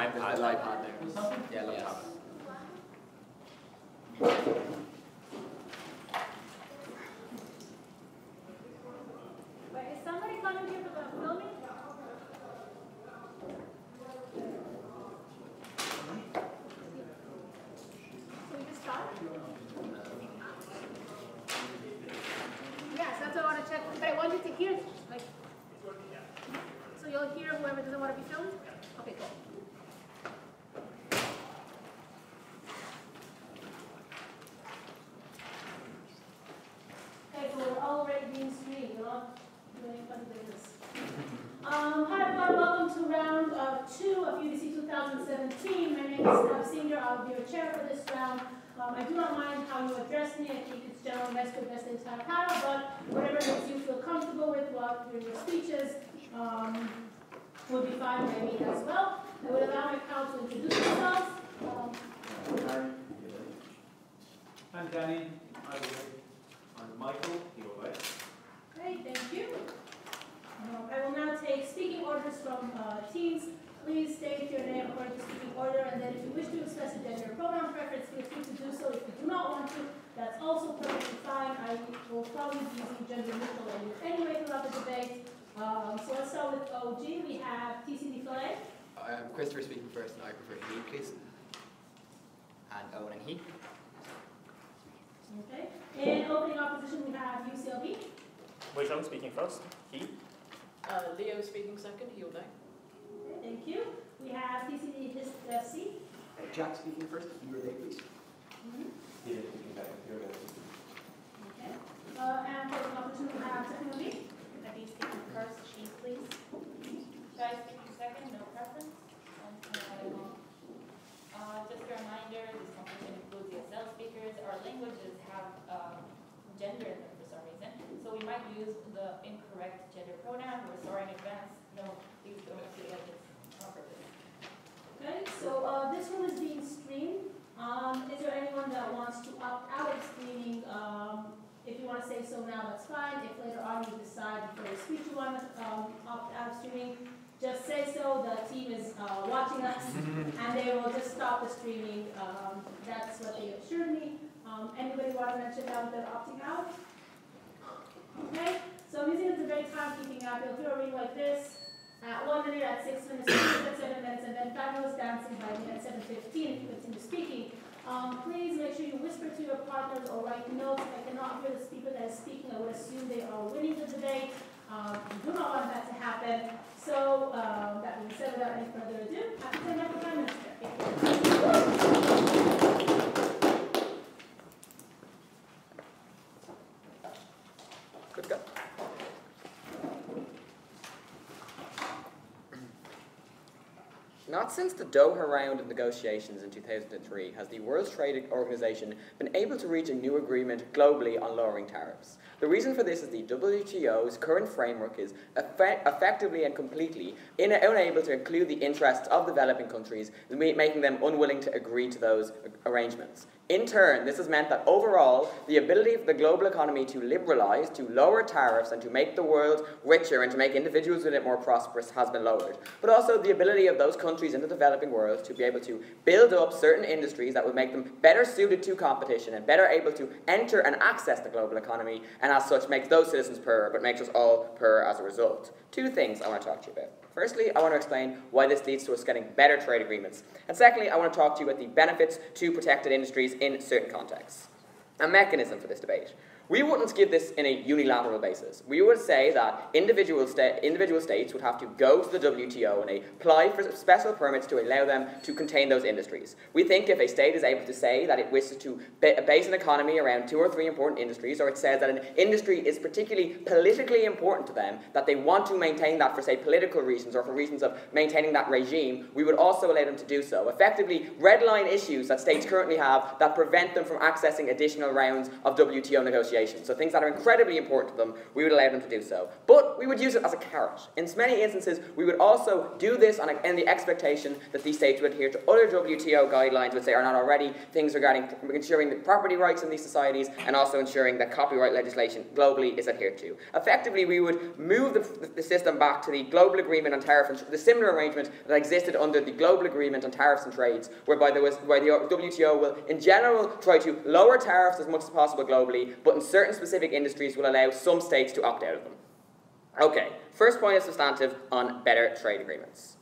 iPad there. Yeah, laptop. Wait, is somebody coming here for the filming? So we just start? Yes, that's what I want to check. But I want you to hear, like, so you'll hear whoever doesn't want to be filmed? Okay, cool. Okay, so we're already being streamed. We're not doing any funny business. Hi everyone, welcome to round 2 of UDC 2017. My name is Senior. I'll be your chair for this round. I do not mind how you address me. I think it's generally best to address the entire panel, but whatever makes you feel comfortable with while during your speeches will be fine by me as well. I will allow my panel to introduce themselves. I'm Danny. I'm Michael. Great, thank you. I will now take speaking orders from teams. Please state your name according to speaking order, and then if you wish to express a gender pronoun preference, feel free to do so. If you do not want to, that's also perfectly fine. I will probably be using gender neutral language anyway throughout the debate. So let's start with OG. We have TCD Filet. Christopher speaking first, and I prefer he, please. And Owen and he. Okay. In opening opposition, we have UCLB. Wojciech speaking first, he. Leo speaking second, he will die. Okay, thank you. We have TCD C. Jack speaking first, you or they, please. He is speaking back. Okay. And for the opposition, we have second B. Maybe speaking first, she please. Should I speaking second? No preference. Just a reminder, this competition includes ESL speakers. Our languages have gender in them for some reason, so we might use the incorrect gender pronoun. We're sorry in advance. No, please don't feel like it's on purpose. Okay, so this room is being streamed. Is there anyone that wants to opt out of streaming? If you want to say so now, that's fine. If later on you decide before your speech you want to opt out of streaming, just say so. The team is watching us, and they will just stop the streaming. That's what they assured me. Anybody want to mention now that they're opting out? Okay, so I'm using it as a very timekeeping app. You'll hear a ring like this at 1 minute, at 6 minutes, at 7 minutes, and then fabulous dancing by me at 7:15 if you continue speaking. Please make sure you whisper to your partners or write notes. If I cannot hear the speaker that is speaking, I would assume they are winning the debate. We do not want that to happen. So that being said, without any further ado, I have to turn back to Prime Minister. Good go. Not since the Doha round of negotiations in 2003 has the World Trade Organization been able to reach a new agreement globally on lowering tariffs. The reason for this is the WTO's current framework is effectively and completely unable to include the interests of developing countries, making them unwilling to agree to those arrangements. In turn, this has meant that overall, the ability of the global economy to liberalize, to lower tariffs, and to make the world richer and to make individuals in it more prosperous has been lowered. But also the ability of those countries in the developing world to be able to build up certain industries that would make them better suited to competition and better able to enter and access the global economy, and as such makes those citizens poorer, but makes us all poorer as a result. Two things I want to talk to you about. Firstly, I want to explain why this leads to us getting better trade agreements. And secondly, I want to talk to you about the benefits to protected industries in certain contexts. A mechanism for this debate. We wouldn't give this in a unilateral basis. We would say that individual states would have to go to the WTO and apply for special permits to allow them to contain those industries. We think if a state is able to say that it wishes to base an economy around 2 or 3 important industries, or it says that an industry is particularly politically important to them, that they want to maintain that for, say, political reasons or for reasons of maintaining that regime, we would also allow them to do so. Effectively, red line issues that states currently have that prevent them from accessing additional rounds of WTO negotiations. negotiations. So things that are incredibly important to them, we would allow them to do so. But we would use it as a carrot. In many instances, we would also do this in the expectation that these states would adhere to other WTO guidelines, which they are not already, things regarding ensuring the property rights in these societies and also ensuring that copyright legislation globally is adhered to. Effectively, we would move the system back to the global agreement on tariff and the similar arrangement that existed under the global agreement on tariffs and trades, whereby the WTO will, in general, try to lower tariffs as much as possible globally, but in certain specific industries will allow some states to opt out of them. Okay, first point is substantive on better trade agreements.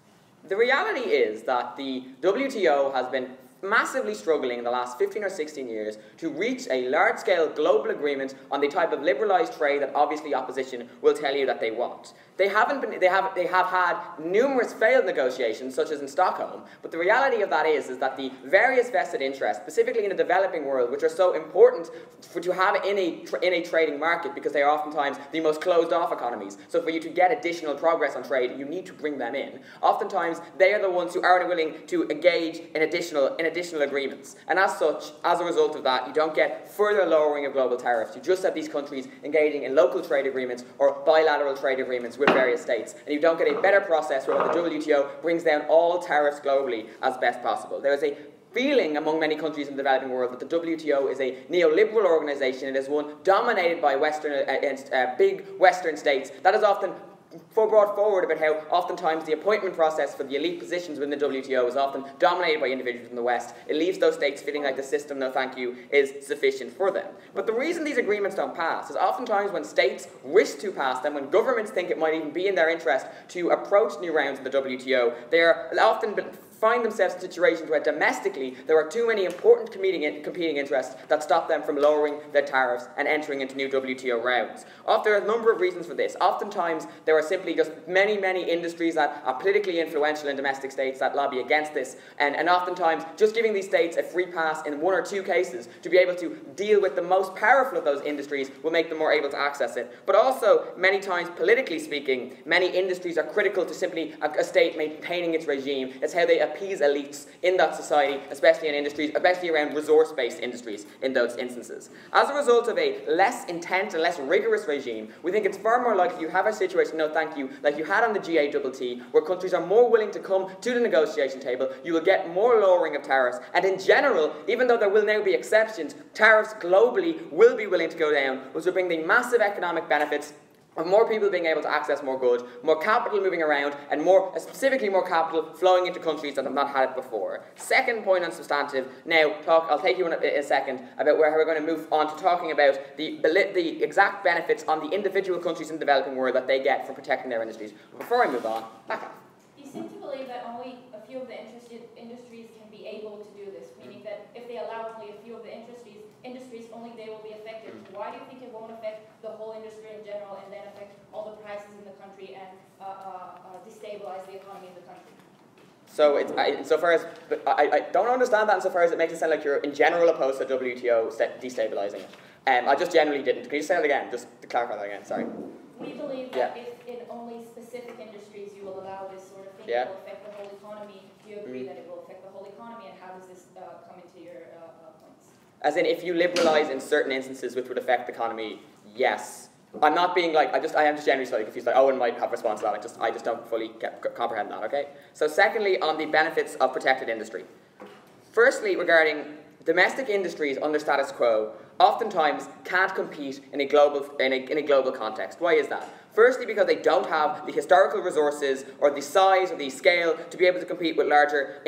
The reality is that the WTO has been massively struggling in the last 15 or 16 years to reach a large-scale global agreement on the type of liberalised trade that obviously opposition will tell you that they want. They have had numerous failed negotiations, such as in Stockholm, but the reality of that is that the various vested interests, specifically in the developing world, which are so important to have in a trading market because they are oftentimes the most closed-off economies. So for you to get additional progress on trade, you need to bring them in. Oftentimes, they are the ones who aren't willing to engage in additional agreements. And as such, as a result of that, you don't get further lowering of global tariffs. You just have these countries engaging in local trade agreements or bilateral trade agreements with various states. And you don't get a better process where the WTO brings down all tariffs globally as best possible. There is a feeling among many countries in the developing world that the WTO is a neoliberal organization. It is one dominated by big Western states that is often brought forward about how oftentimes the appointment process for the elite positions within the WTO is often dominated by individuals from the West. It leaves those states feeling like the system, no thank you, is sufficient for them. But the reason these agreements don't pass is oftentimes when states wish to pass them, when governments think it might even be in their interest to approach new rounds of the WTO, they are often find themselves in situations where domestically there are too many important competing interests that stop them from lowering their tariffs and entering into new WTO rounds. There are a number of reasons for this. Oftentimes there are simply just many industries that are politically influential in domestic states that lobby against this, and oftentimes just giving these states a free pass in one or two cases to be able to deal with the most powerful of those industries will make them more able to access it. But also, many times, politically speaking, many industries are critical to simply a state maintaining its regime. It's how they appease elites in that society, especially in industries, especially around resource-based industries in those instances. As a result of a less intense and less rigorous regime, we think it's far more likely you have a situation, no thank you, like you had on the GATT, where countries are more willing to come to the negotiation table, you will get more lowering of tariffs, and in general, even though there will now be exceptions, tariffs globally will be willing to go down, which will bring the massive economic benefits of more people being able to access more goods, more capital moving around, and specifically more capital flowing into countries that have not had it before. Second point on substantive, I'll take you in a second about where we're going to move on to talking about the exact benefits on the individual countries in the developing world that they get from protecting their industries. Before I move on, back up. You seem to believe that only a few of the interested industries can be able to do this, meaning that if they allow only a few of the industries, only they will be affected. Why do you think it won't affect the whole industry in general and then affect all the prices in the country and destabilize the economy of the country? So I don't understand that insofar as it makes it sound like you're in general opposed to WTO destabilizing it. I just generally didn't. Can you say that again? Just to clarify that again, sorry. We believe that if in only specific industries you will allow this sort of thing, it will affect the whole economy. Do you agree that it will affect the whole economy, and how does this come into your points? As in, if you liberalise in certain instances which would affect the economy, yes. I'm not being like, I am just generally slightly confused, like Owen might have a response to that, I just don't fully comprehend that, okay? So secondly, on the benefits of protected industry. Firstly, regarding domestic industries under status quo, oftentimes can't compete in a global context. Why is that? Firstly, because they don't have the historical resources or the size or the scale to be able to compete with larger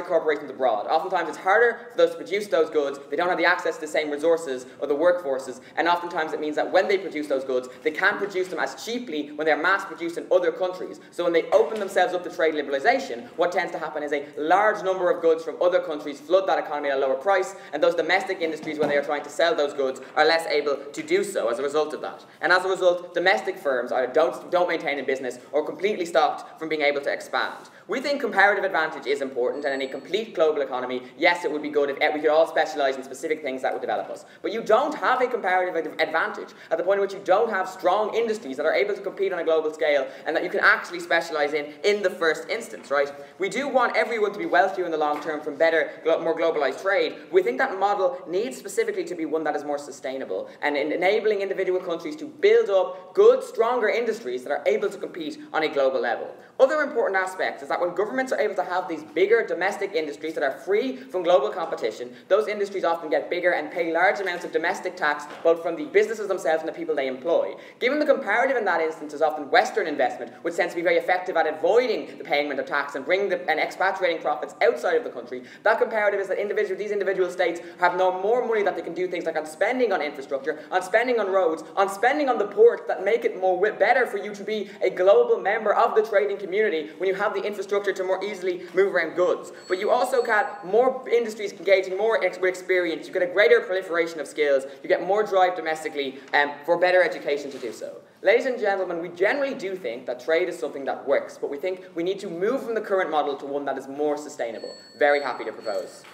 corporations abroad. Oftentimes it's harder for those to produce those goods. They don't have the access to the same resources or the workforces, and oftentimes it means that when they produce those goods, they can't produce them as cheaply when they're mass-produced in other countries. So when they open themselves up to trade liberalisation, what tends to happen is a large number of goods from other countries flood that economy at a lower price, and those domestic industries, when they are trying to sell those goods, are less able to do so as a result of that. And as a result, domestic domestic firms either don't maintain a business or completely stopped from being able to expand. We think comparative advantage is important, and in a complete global economy, yes, it would be good if we could all specialise in specific things that would develop us. But you don't have a comparative advantage at the point in which you don't have strong industries that are able to compete on a global scale and that you can actually specialise in the first instance, right? We do want everyone to be wealthier in the long term from better, more globalised trade. We think that model needs specifically to be one that is more sustainable and in enabling individual countries to build up good, stronger industries that are able to compete on a global level. Other important aspects is that when governments are able to have these bigger domestic industries that are free from global competition, those industries often get bigger and pay large amounts of domestic tax, both from the businesses themselves and the people they employ. Given the comparative in that instance is often Western investment, which tends to be very effective at avoiding the payment of tax and and expatriating profits outside of the country, that comparative is that these individual states have no more money that they can do things like on spending on infrastructure, on spending on roads, on spending on the port that make it better for you to be a global member of the trading community when you have the infrastructure to more easily move around goods. But you also get more industries engaging more with experience, you get a greater proliferation of skills, you get more drive domestically for better education to do so. Ladies and gentlemen, we generally do think that trade is something that works, but we think we need to move from the current model to one that is more sustainable. Very happy to propose.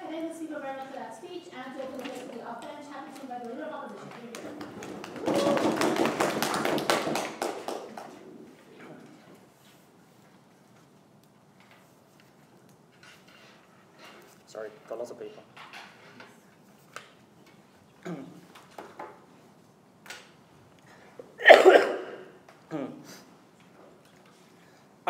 Thanks, Speaker, very much for that speech, and to open the place for the up bench, happy to invite the leader of opposition. Sorry, got lots of paper.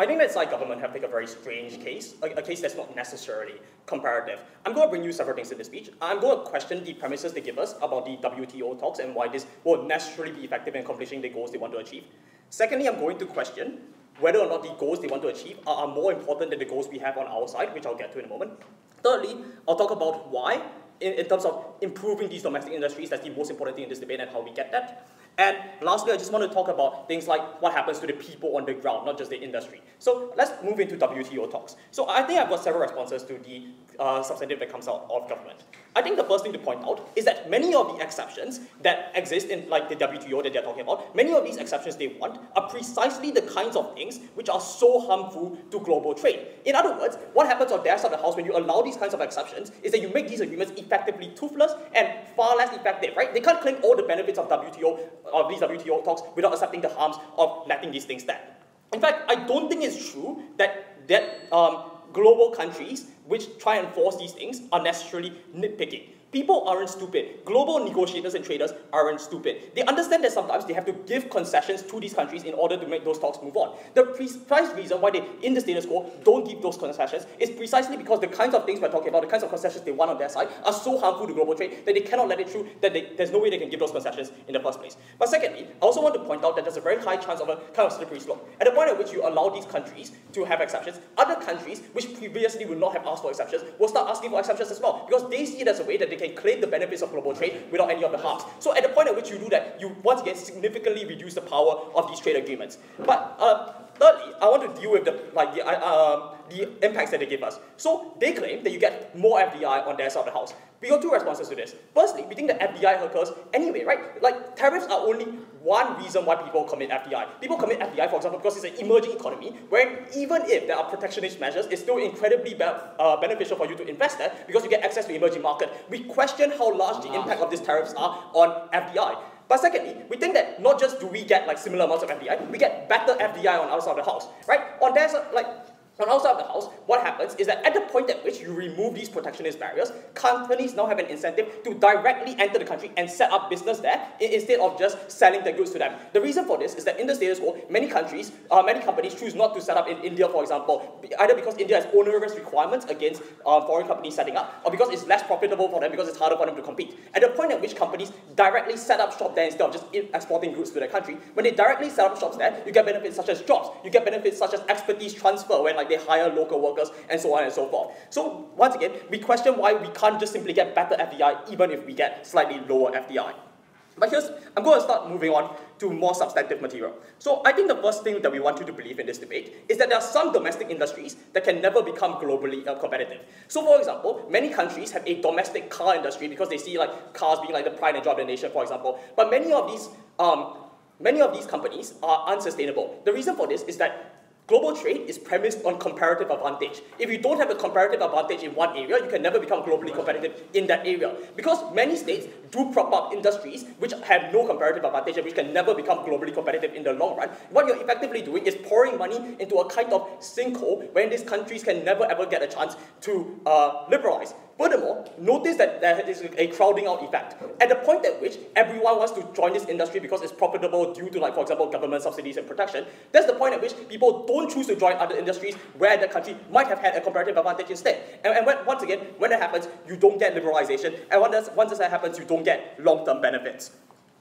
I think that side government have taken a very strange case, a case that's not necessarily comparative. I'm going to bring you several things in this speech. I'm going to question the premises they give us about the WTO talks and why this will necessarily be effective in accomplishing the goals they want to achieve. Secondly, I'm going to question whether or not the goals they want to achieve are more important than the goals we have on our side, which I'll get to in a moment. Thirdly, I'll talk about why, in terms of improving these domestic industries, that's the most important thing in this debate and how we get that. And lastly, I just want to talk about things like what happens to the people on the ground, not just the industry. So let's move into WTO talks. So I think I've got several responses to the substantive that comes out of government. I think the first thing to point out is that many of the exceptions that exist in like the WTO that they're talking about, many of these exceptions they want are precisely the kinds of things which are so harmful to global trade. In other words, what happens on their side of the house when you allow these kinds of exceptions is that you make these agreements effectively toothless and far less effective, right? They can't claim all the benefits of these WTO talks without accepting the harms of letting these things stand. In fact, I don't think it's true that global countries which try and enforce these things are necessarily nitpicking. People aren't stupid. Global negotiators and traders aren't stupid. They understand that sometimes they have to give concessions to these countries in order to make those talks move on. The precise reason why they, in the status quo, don't give those concessions is precisely because the kinds of things we're talking about, the kinds of concessions they want on their side, are so harmful to global trade that they cannot let it through, that there's no way they can give those concessions in the first place. But secondly, I also want to point out that there's a very high chance of a kind of slippery slope. At the point at which you allow these countries to have exceptions, other countries, which previously would not have asked for exceptions, will start asking for exceptions as well, because they see it as a way that they can claim the benefits of global trade without any of the harms. So at the point at which you do that, you once again significantly reduce the power of these trade agreements. But thirdly, I want to deal with the impacts that they give us. So they claim that you get more FDI on their side of the house. We got two responses to this. Firstly, we think that FDI occurs anyway, right? Like, tariffs are only one reason why people commit FDI. People commit FDI, for example, because it's an emerging economy, where even if there are protectionist measures, it's still incredibly beneficial for you to invest there because you get access to emerging market. We question how large the impact of these tariffs are on FDI. But secondly, we think that not just do we get like similar amounts of FDI, we get better FDI on our side of the house, right? On their side, on our side of the house, what happens is that at the point at which you remove these protectionist barriers, companies now have an incentive to directly enter the country and set up business there instead of just selling their goods to them. The reason for this is that in the status quo, many companies choose not to set up in India, for example, either because India has onerous requirements against foreign companies setting up, or because it's less profitable for them because it's harder for them to compete. At the point at which companies directly set up shop there instead of just exporting goods to their country, when they directly set up shops there, you get benefits such as jobs, you get benefits such as expertise transfer when they hire local workers, and so on and so forth. So, once again, we question why we can't just simply get better FDI even if we get slightly lower FDI. But I'm going to start moving on to more substantive material. So I think the first thing that we want you to believe in this debate is that there are some domestic industries that can never become globally competitive. So for example, many countries have a domestic car industry because they see like cars being like the pride and joy of the nation, for example. But many of these companies are unsustainable. The reason for this is that global trade is premised on comparative advantage. If you don't have a comparative advantage in one area, you can never become globally competitive in that area. Because many states do prop up industries which have no comparative advantage and which can never become globally competitive in the long run. What you're effectively doing is pouring money into a kind of sinkhole when these countries can never ever get a chance to liberalize. Furthermore, notice that there is a crowding out effect. At the point at which everyone wants to join this industry because it's profitable due to, like, for example, government subsidies and protection, that's the point at which people don't choose to join other industries where the country might have had a comparative advantage instead. And once again, when that happens, you don't get liberalization. And once that happens, you don't get long-term benefits.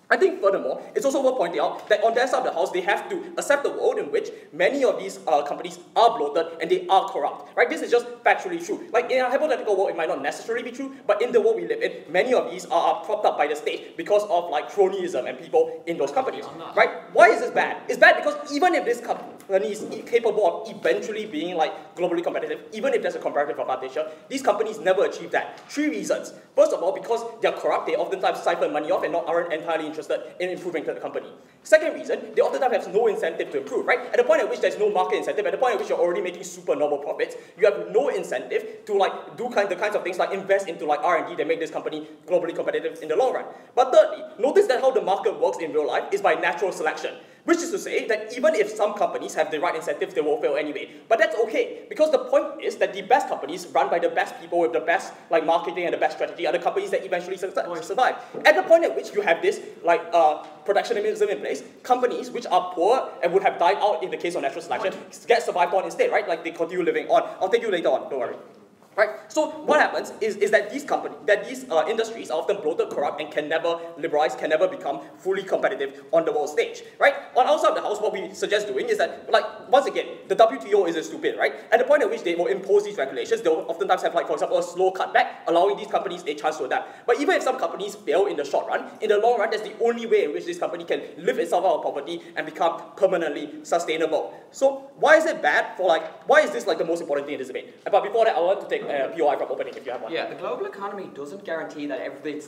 I think furthermore, it's also worth pointing out that on their side of the house, they have to accept the world in which many of these companies are bloated and they are corrupt, right? This is just factually true. Like in a hypothetical world, it might not necessarily be true, but in the world we live in, many of these are propped up by the state because of like cronyism and people in those companies, right? Why is this bad? It's bad because even if this company is capable of eventually being like globally competitive, even if there's a comparative advantage, these companies never achieve that. 3 reasons. First of all, because they're corrupt, they oftentimes siphon money off and aren't entirely interested in improving the company. Second reason, they oftentimes have no incentive to improve, right? At the point at which there's no market incentive, at the point at which you're already making super normal profits, you have no incentive to like do the kinds of things like invest into like R&D that make this company globally competitive in the long run. But thirdly, notice that how the market works in real life is by natural selection. Which is to say that even if some companies have the right incentives, they will fail anyway. But that's okay, because the point is that the best companies run by the best people with the best like marketing and the best strategy are the companies that eventually survive. At the point at which you have this like protectionism in place, companies which are poor and would have died out in the case of natural selection get survived on instead, right? Like they continue living on. I'll take you later on, don't worry. Right? So what happens is that these industries are often bloated, corrupt, and can never liberalize, can never become fully competitive on the world stage. Right? On our side of the house, what we suggest doing is that, like, once again, the WTO isn't stupid, right? At the point at which they will impose these regulations, they will oftentimes have, like, for example, a slow cutback, allowing these companies a chance to adapt. But even if some companies fail in the short run, in the long run, that's the only way in which this company can live itself out of poverty and become permanently sustainable. So why is it bad for, like, why is this like the most important thing in this debate? But before that, I want to take POI from opening if you have one. Yeah, the global economy doesn't guarantee that the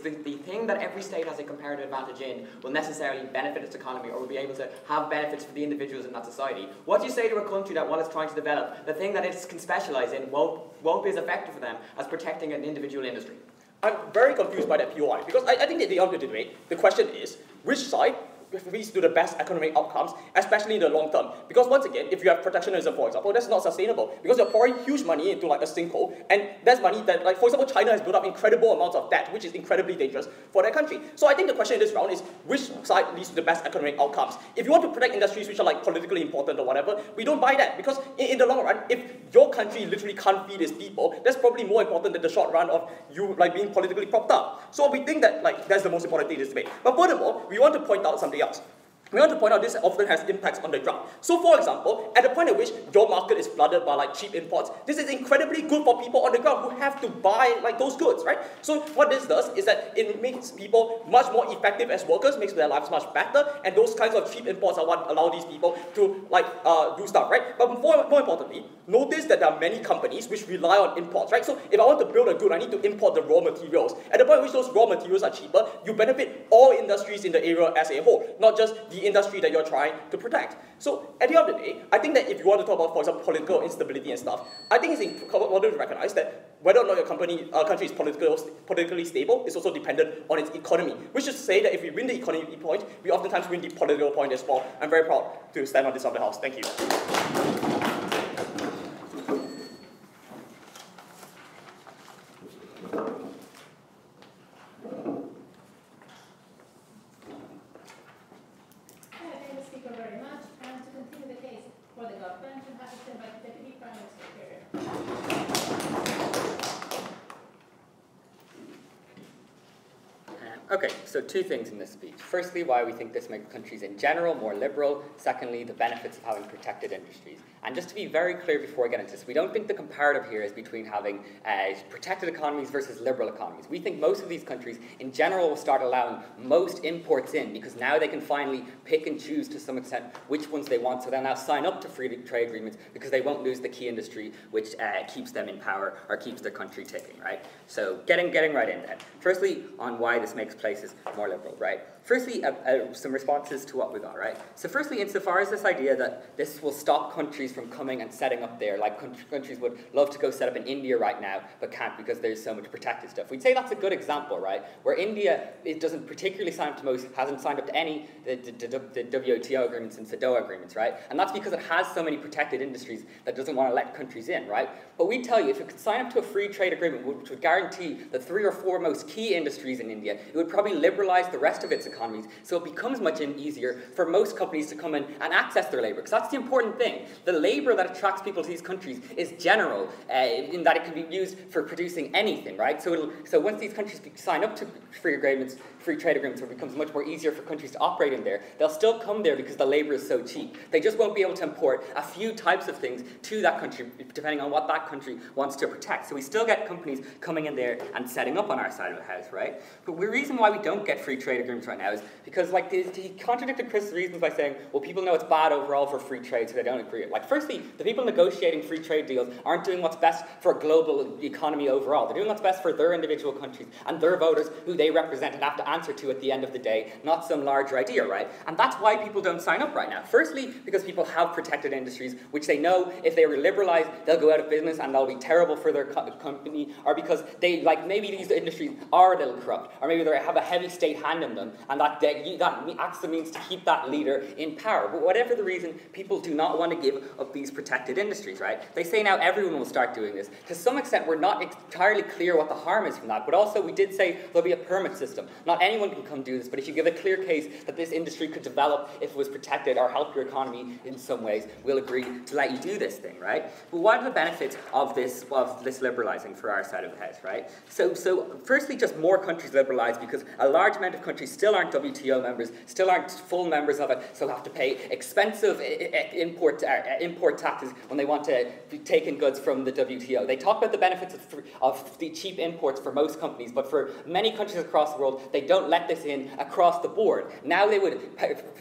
thing that every state has a comparative advantage in will necessarily benefit its economy or will be able to have benefits for the individuals in that society. What do you say to a country that while it's trying to develop, the thing that it can specialize in won't be as effective for them as protecting an individual industry? I'm very confused by that POI because I think at the end of the debate, the question is, which side leads to the best economic outcomes, especially in the long term. Because once again, if you have protectionism, for example, that's not sustainable because you're pouring huge money into like a sinkhole, and that's money that, like, for example, China has built up incredible amounts of debt, which is incredibly dangerous for their country. So I think the question in this round is, which side leads to the best economic outcomes? If you want to protect industries which are like politically important or whatever, we don't buy that because in the long run, if your country literally can't feed its people, that's probably more important than the short run of you like being politically propped up. So we think that like that's the most important thing in this debate. But furthermore, we want to point out something else. We want to point out this often has impacts on the ground. So for example, at the point at which your market is flooded by like cheap imports, this is incredibly good for people on the ground who have to buy like those goods, right? So what this does is that it makes people much more effective as workers, makes their lives much better, and those kinds of cheap imports are what allow these people to like do stuff, right? But more importantly, notice that there are many companies which rely on imports, right? So if I want to build a good, I need to import the raw materials. At the point at which those raw materials are cheaper, you benefit all industries in the area as a whole, not just the industry that you're trying to protect. So at the end of the day, I think that if you want to talk about, for example, political instability and stuff, I think it's important to recognize that whether or not your country is politically stable is also dependent on its economy. Which is to say that if we win the economy point, we oftentimes win the political point as well. I'm very proud to stand on this side of the house. Thank you. Okay, so two things in this speech. Firstly, why we think this makes countries in general more liberal. Secondly, the benefits of having protected industries. And just to be very clear before I get into this, we don't think the comparative here is between having protected economies versus liberal economies. We think most of these countries in general will start allowing most imports in because now they can finally pick and choose to some extent which ones they want. So they'll now sign up to free trade agreements because they won't lose the key industry which keeps them in power or keeps their country ticking, right? So getting right in then. Firstly, on why this makes places more liberal, right? Firstly, some responses to what we got, right? So firstly, insofar as this idea that this will stop countries from coming and setting up there, like countries would love to go set up in India right now, but can't because there's so much protected stuff. We'd say that's a good example, right? Where India, it doesn't particularly sign up to most, hasn't signed up to any the WTO agreements and Doha agreements, right? And that's because it has so many protected industries that it doesn't want to let countries in, right? But we tell you, if it could sign up to a free trade agreement, which would guarantee the 3 or 4 most key industries in India, it would probably liberalize the rest of its economies, so it becomes much easier for most companies to come in and access their labor, because that's the important thing. The labor that attracts people to these countries is general, in that it can be used for producing anything, right? So once these countries sign up to free trade agreements, where it becomes much more easier for countries to operate in there, they'll still come there because the labor is so cheap. They just won't be able to import a few types of things to that country, depending on what that country wants to protect. So we still get companies coming in there and setting up on our side of the house, right? But the reason why we don't get free trade agreements right now is because, like, he contradicted Chris' reasons by saying, well, people know it's bad overall for free trade, so they don't agree. Like, firstly, the people negotiating free trade deals aren't doing what's best for a global economy overall. They're doing what's best for their individual countries and their voters who they represent and have to answer to at the end of the day, not some larger idea, right? And that's why people don't sign up right now. Firstly, because people have protected industries, which they know if they were liberalized, they'll go out of business and they'll be terrible for their company, or because they, like, maybe these industries are a little corrupt, or maybe they have a heavy state hand in them, and that acts the means to keep that leader in power. But whatever the reason, people do not want to give up these protected industries, right? They say now everyone will start doing this. To some extent, we're not entirely clear what the harm is from that, but also we did say there'll be a permit system. Not anyone can come do this, but if you give a clear case that this industry could develop if it was protected or help your economy in some ways, we'll agree to let you do this thing, right? But what are the benefits of this liberalizing for our side of the house, right? So firstly, just more countries liberalize because a large amount of countries still aren't WTO members, still aren't full members of it, so have to pay expensive import taxes when they want to take in goods from the WTO. They talk about the benefits of the cheap imports for most companies, but for many countries across the world, they don't let this in across the board. Now they would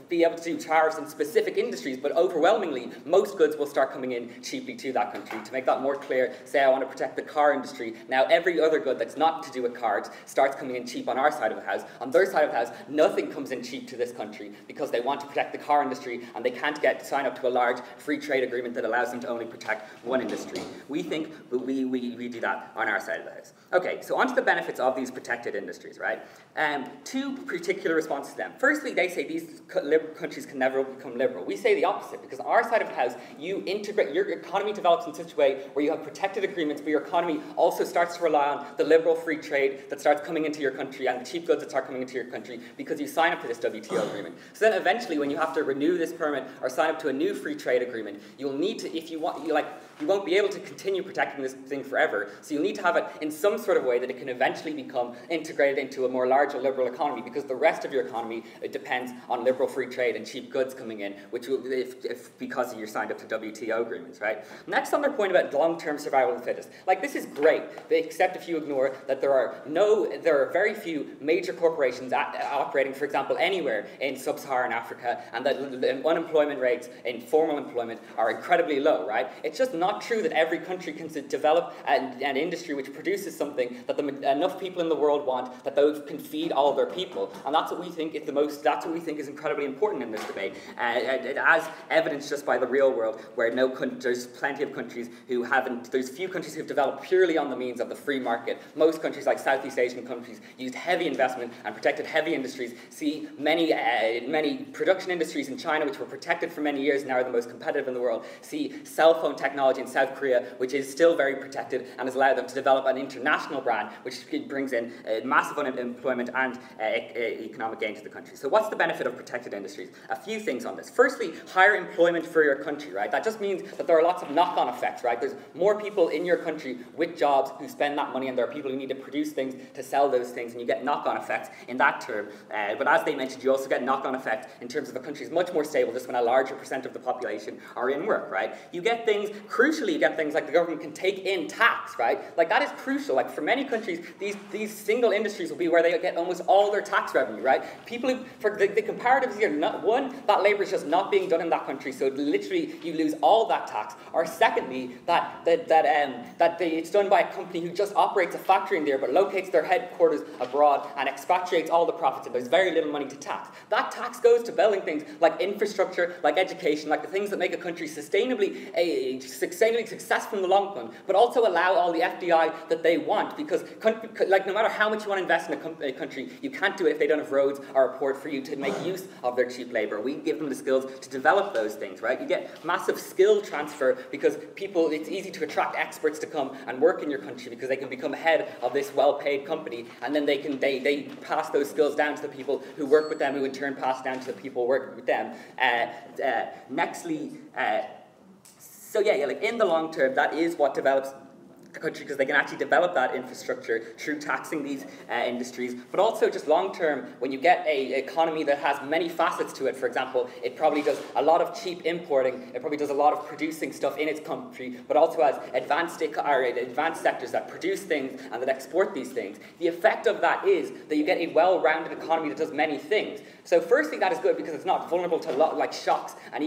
be able to do tariffs in specific industries, but overwhelmingly, most goods will start coming in cheaply to that country. To make that more clear, say I want to protect the car industry, now every other good that's not to do with cars starts coming in cheap on our side of the house. On their side of the house, nothing comes in cheap to this country because they want to protect the car industry and they can't sign up to a large free trade agreement that allows them to only protect one industry. We think we do that on our side of the house. Okay, so on to the benefits of these protected industries, right? Two particular responses to them. Firstly, they say these countries can never become liberal. We say the opposite, because on our side of the house, you integrate, your economy develops in such a way where you have protected agreements, but your economy also starts to rely on the liberal free trade that starts coming into your country and the cheap goods that start coming into your country because you sign up to this WTO agreement. So then eventually, when you have to renew this permit or sign up to a new free trade agreement, you'll need to, if you want, you won't be able to continue protecting this thing forever, so you'll need to have it in some sort of way that it can eventually become integrated into a more larger liberal economy, because the rest of your economy, it depends on liberal free trade and cheap goods coming in, which will, because you're signed up to WTO agreements, right? Next on their point about long-term survival of the fittest. Like, this is great, except if you ignore that there are very few major corporations operating, for example, anywhere in sub-Saharan Africa, and that unemployment rates in formal employment are incredibly low, right? It's just not true that every country can develop an industry which produces something that enough people in the world want, that those can feed all their people, and that's what we think is that's what we think is incredibly important in this debate. As evidenced just by the real world, where there's plenty of countries who haven't, there's few countries who've developed purely on the means of the free market. Most countries, like Southeast Asian countries, used heavy investment and protected heavy industry industries. See many production industries in China, which were protected for many years, now are the most competitive in the world. See cell phone technology in South Korea, which is still very protected and has allowed them to develop an international brand, which brings in massive unemployment and economic gain to the country. So what's the benefit of protected industries? A few things on this. Firstly, higher employment for your country, right? That just means that there are lots of knock-on effects, right? There's more people in your country with jobs who spend that money, and there are people who need to produce things to sell those things, and you get knock-on effects in that term. But as they mentioned, you also get knock-on effect in terms of the country is much more stable just when a larger percent of the population are in work, right? You get things, crucially, you get things like the government can take in tax, right? Like that is crucial. Like for many countries, these single industries will be where they get almost all their tax revenue, right? People who, for the comparatives here, one, that labour is just not being done in that country, so literally you lose all that tax. Or secondly, it's done by a company who just operates a factory in there but locates their headquarters abroad and expatriates all the profits, and there's very little money to tax. That tax goes to building things like infrastructure, like education, like the things that make a country sustainably successful in the long run, but also allow all the FDI that they want, because like no matter how much you want to invest in a country, you can't do it if they don't have roads or a port for you to make use of their cheap labour. We give them the skills to develop those things, right? You get massive skill transfer because people, it's easy to attract experts to come and work in your country because they can become head of this well-paid company, and then they pass those skills down to the people who work with them, who in turn pass down to the people working with them. So like in the long term, that is what develops the country, because they can actually develop that infrastructure through taxing these industries. But also just long term, when you get an economy that has many facets to it, for example, it probably does a lot of cheap importing, it probably does a lot of producing stuff in its country, but also has advanced sectors that produce things and that export these things. The effect of that is that you get a well-rounded economy that does many things. So firstly, that is good because it's not vulnerable to like shocks and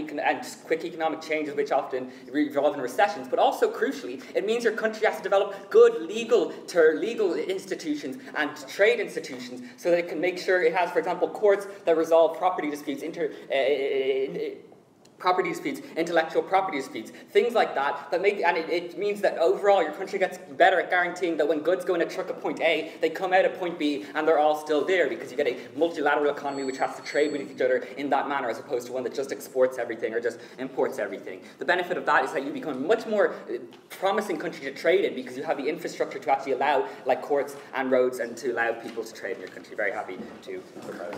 quick economic changes, which often revolve in recessions. But also, crucially, it means your country has to develop good legal institutions and trade institutions so that it can make sure it has, for example, courts that resolve property disputes, intellectual property disputes, things like that, it means that overall your country gets better at guaranteeing that when goods go in a truck at point A, they come out at point B and they're all still there, because you get a multilateral economy which has to trade with each other in that manner, as opposed to one that just exports everything or just imports everything. The benefit of that is that you become a much more promising country to trade in, because you have the infrastructure to actually allow like courts and roads and to allow people to trade in your country. Very happy to propose.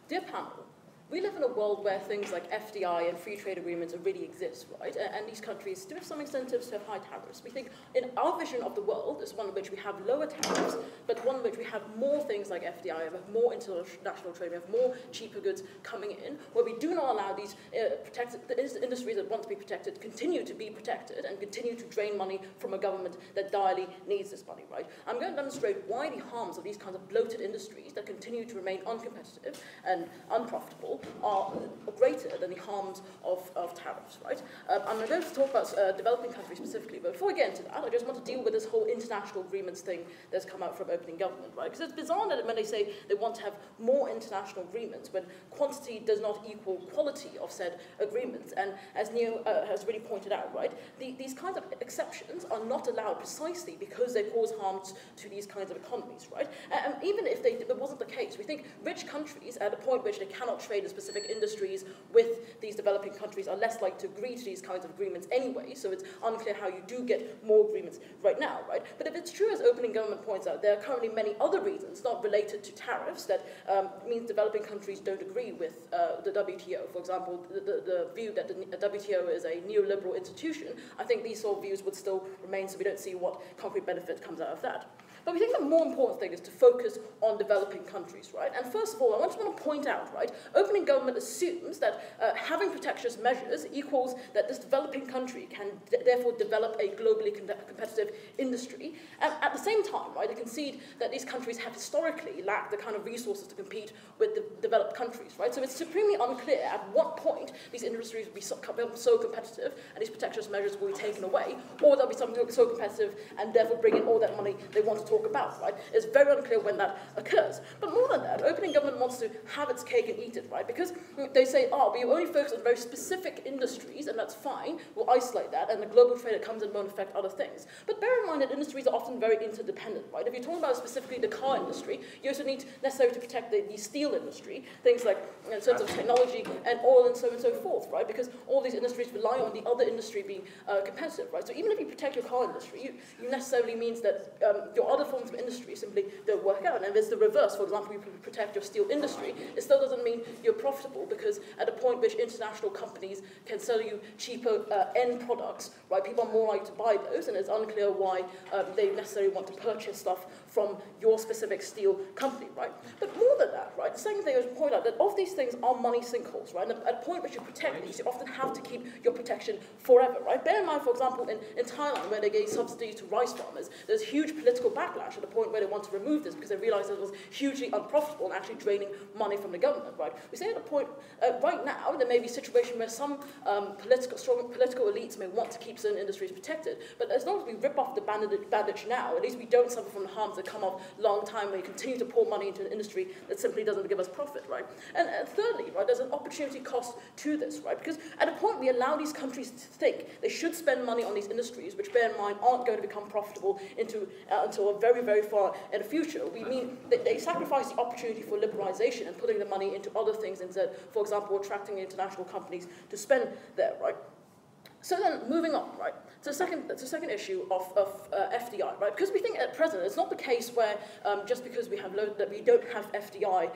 Dear panel, we live in a world where things like FDI and free trade agreements really exist, right? And these countries do have some incentives to have high tariffs. We think in our vision of the world is one in which we have lower tariffs, but one in which we have more things like FDI, we have more international trade, we have more cheaper goods coming in, where we do not allow these industries that want to be protected continue to be protected and continue to drain money from a government that direly needs this money, right? I'm going to demonstrate why the harms of these kinds of bloated industries that continue to remain uncompetitive and unprofitable are greater than the harms of tariffs, right? I'm going to talk about developing countries specifically, but before we get into that, I just want to deal with this whole international agreements thing that's come out from opening government, right? Because it's bizarre that when they say they want to have more international agreements, when quantity does not equal quality of said agreements. And as Neo has really pointed out, right, these kinds of exceptions are not allowed precisely because they cause harms to these kinds of economies, right? And even if it wasn't the case, we think rich countries, at a point which they cannot trade in specific industries with these developing countries, are less likely to agree to these kinds of agreements anyway, so it's unclear how you do get more agreements right now, right? But if it's true, as opening government points out, there are currently many other reasons not related to tariffs that means developing countries don't agree with the WTO. For example, the view that the WTO is a neoliberal institution, I think these sort of views would still remain, so we don't see what concrete benefit comes out of that. But we think the more important thing is to focus on developing countries, right? And first of all, I just want to point out, right, opening government assumes that having protectionist measures equals that this developing country can therefore develop a globally competitive industry. And at the same time, right, they concede that these countries have historically lacked the kind of resources to compete with the developed countries, right? So it's supremely unclear at what point these industries will be so competitive and these protectionist measures will be taken away, or they'll be something so competitive and therefore bring in all that money they want to talk about, right? It's very unclear when that occurs. But more than that, opening government wants to have its cake and eat it, right? Because they say, oh, we only focus on very specific industries, and that's fine, we'll isolate that, and the global trade that comes in won't affect other things. But bear in mind that industries are often very interdependent, right? If you're talking about specifically the car industry, you also need necessarily to protect the steel industry, things like in terms of technology and oil and so on and so forth, right? Because all these industries rely on the other industry being competitive, right? So even if you protect your car industry, you necessarily means that your other forms of industry simply don't work out. And if it's the reverse, for example, you protect your steel industry, it still doesn't mean you're profitable, because at a point which international companies can sell you cheaper end products, right, people are more likely to buy those, and it's unclear why they necessarily want to purchase stuff from your specific steel company, right? But more than that, right, the second thing I was to point out that of these things are money sinkholes, right? And at a point which you protect these, you often have to keep your protection forever, right? Bear in mind, for example, in Thailand, where they gave subsidies to rice farmers, there's huge political backlash at the point where they want to remove this because they realized that it was hugely unprofitable and actually draining money from the government, right? We say at a point, right now, there may be a situation where some strong political elites may want to keep certain industries protected, but as long as we rip off the bandage now, at least we don't suffer from the harms that come off long time when we continue to pour money into an industry that simply doesn't give us profit, right? And thirdly, right, there's an opportunity cost to this, right? Because at a point we allow these countries to think they should spend money on these industries, which bear in mind aren't going to become profitable until a very, very far in the future. We mean that they sacrifice the opportunity for liberalization and putting the money into other things instead, for example, attracting international companies to spend there, right? So then, moving on, right, to the second issue of FDI, right, because we think at present it's not the case where just because we have that we don't have FDI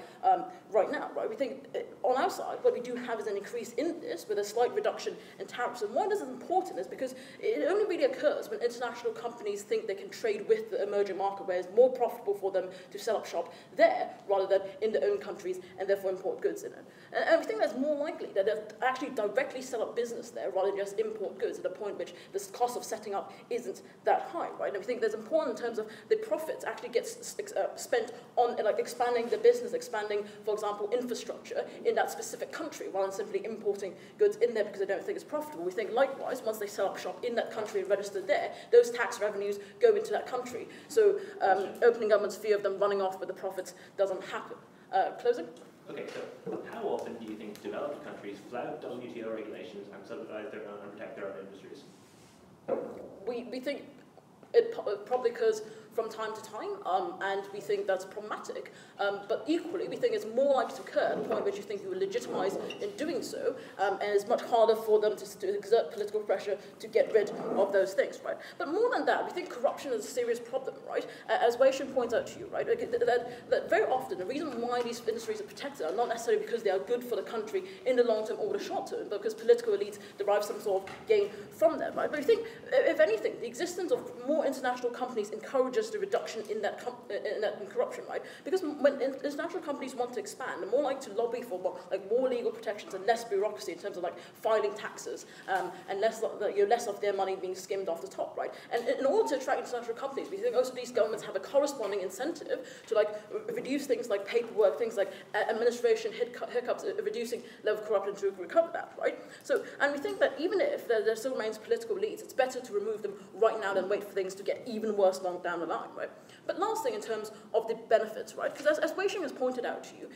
right now, right, we think on our side what we do have is an increase in this with a slight reduction in tariffs, and why this is important is because it only really occurs when international companies think they can trade with the emerging market where it's more profitable for them to set up shop there rather than in their own countries and therefore import goods in it. And we think that's more likely that they'll actually directly set up business there rather than just import goods at a point which the cost of setting up isn't that high, right? And we think that's important in terms of the profits actually gets spent on like expanding the business, expanding, for example, infrastructure in that specific country rather than simply importing goods in there because they don't think it's profitable. We think likewise, once they set up shop in that country and register there, those tax revenues go into that country. So opening government's fear of them running off with the profits doesn't happen. Closing? Okay, so how often do you think developed countries flout WTO regulations and subsidize their own and protect their own industries? We think it probably occurs from time to time, and we think that's problematic. But equally, we think it's more likely to occur at a point which you think you will legitimize in doing so, and it's much harder for them to exert political pressure to get rid of those things, right? But more than that, we think corruption is a serious problem, right? As Wei Shin points out to you, right, that very often the reason why these industries are protected are not necessarily because they are good for the country in the long term or the short term, but because political elites derive some sort of gain from them, right? But we think, if anything, the existence of more international companies encourages the reduction in that corruption, right? Because when international companies want to expand, they're more likely to lobby for more legal protections and less bureaucracy in terms of filing taxes and less of their money being skimmed off the top, right? And in order to attract international companies, we think also these governments have a corresponding incentive to reduce things like paperwork, things like administration hiccups, reducing level of corruption to recover that, right? So, and we think that even if there still remains political elites, it's better to remove them right now than wait for things to get even worse long down the line, right? But last thing in terms of the benefits, right? Because as Wei Shin has pointed out to you,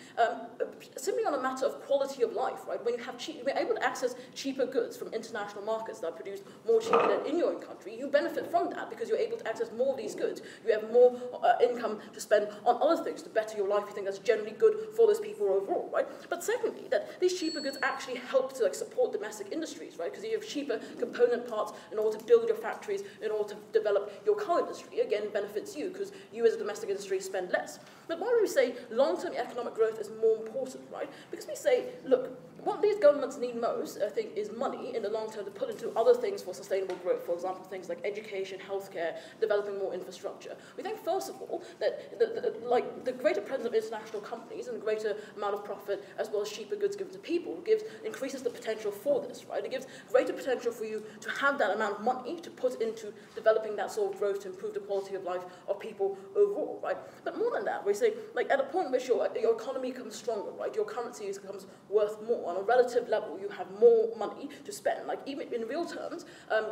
simply on a matter of quality of life, right? When you're able to access cheaper goods from international markets that are produced more cheaply than in your own country, you benefit from that because you're able to access more of these goods. You have more income to spend on other things to better your life. You think that's generally good for those people overall, right? But secondly, that these cheaper goods actually help to support domestic industries, right? Because you have cheaper component parts in order to build your factories, in order to develop your car industry. Again, benefits you because you as a domestic industry spend less. But why do we say long-term economic growth is more important, right? Because we say, look, what these governments need most, I think, is money in the long term to put into other things for sustainable growth. For example, things like education, healthcare, developing more infrastructure. We think, first of all, that the greater presence of international companies and the greater amount of profit, as well as cheaper goods given to people, increases the potential for this, right? It gives greater potential for you to have that amount of money to put into developing that sort of growth to improve the quality of life of people overall, right? But more than that, we say, like, at a point in which your economy becomes stronger, right? Your currency becomes worth more. On a relative level, you have more money to spend. Like, even in real terms,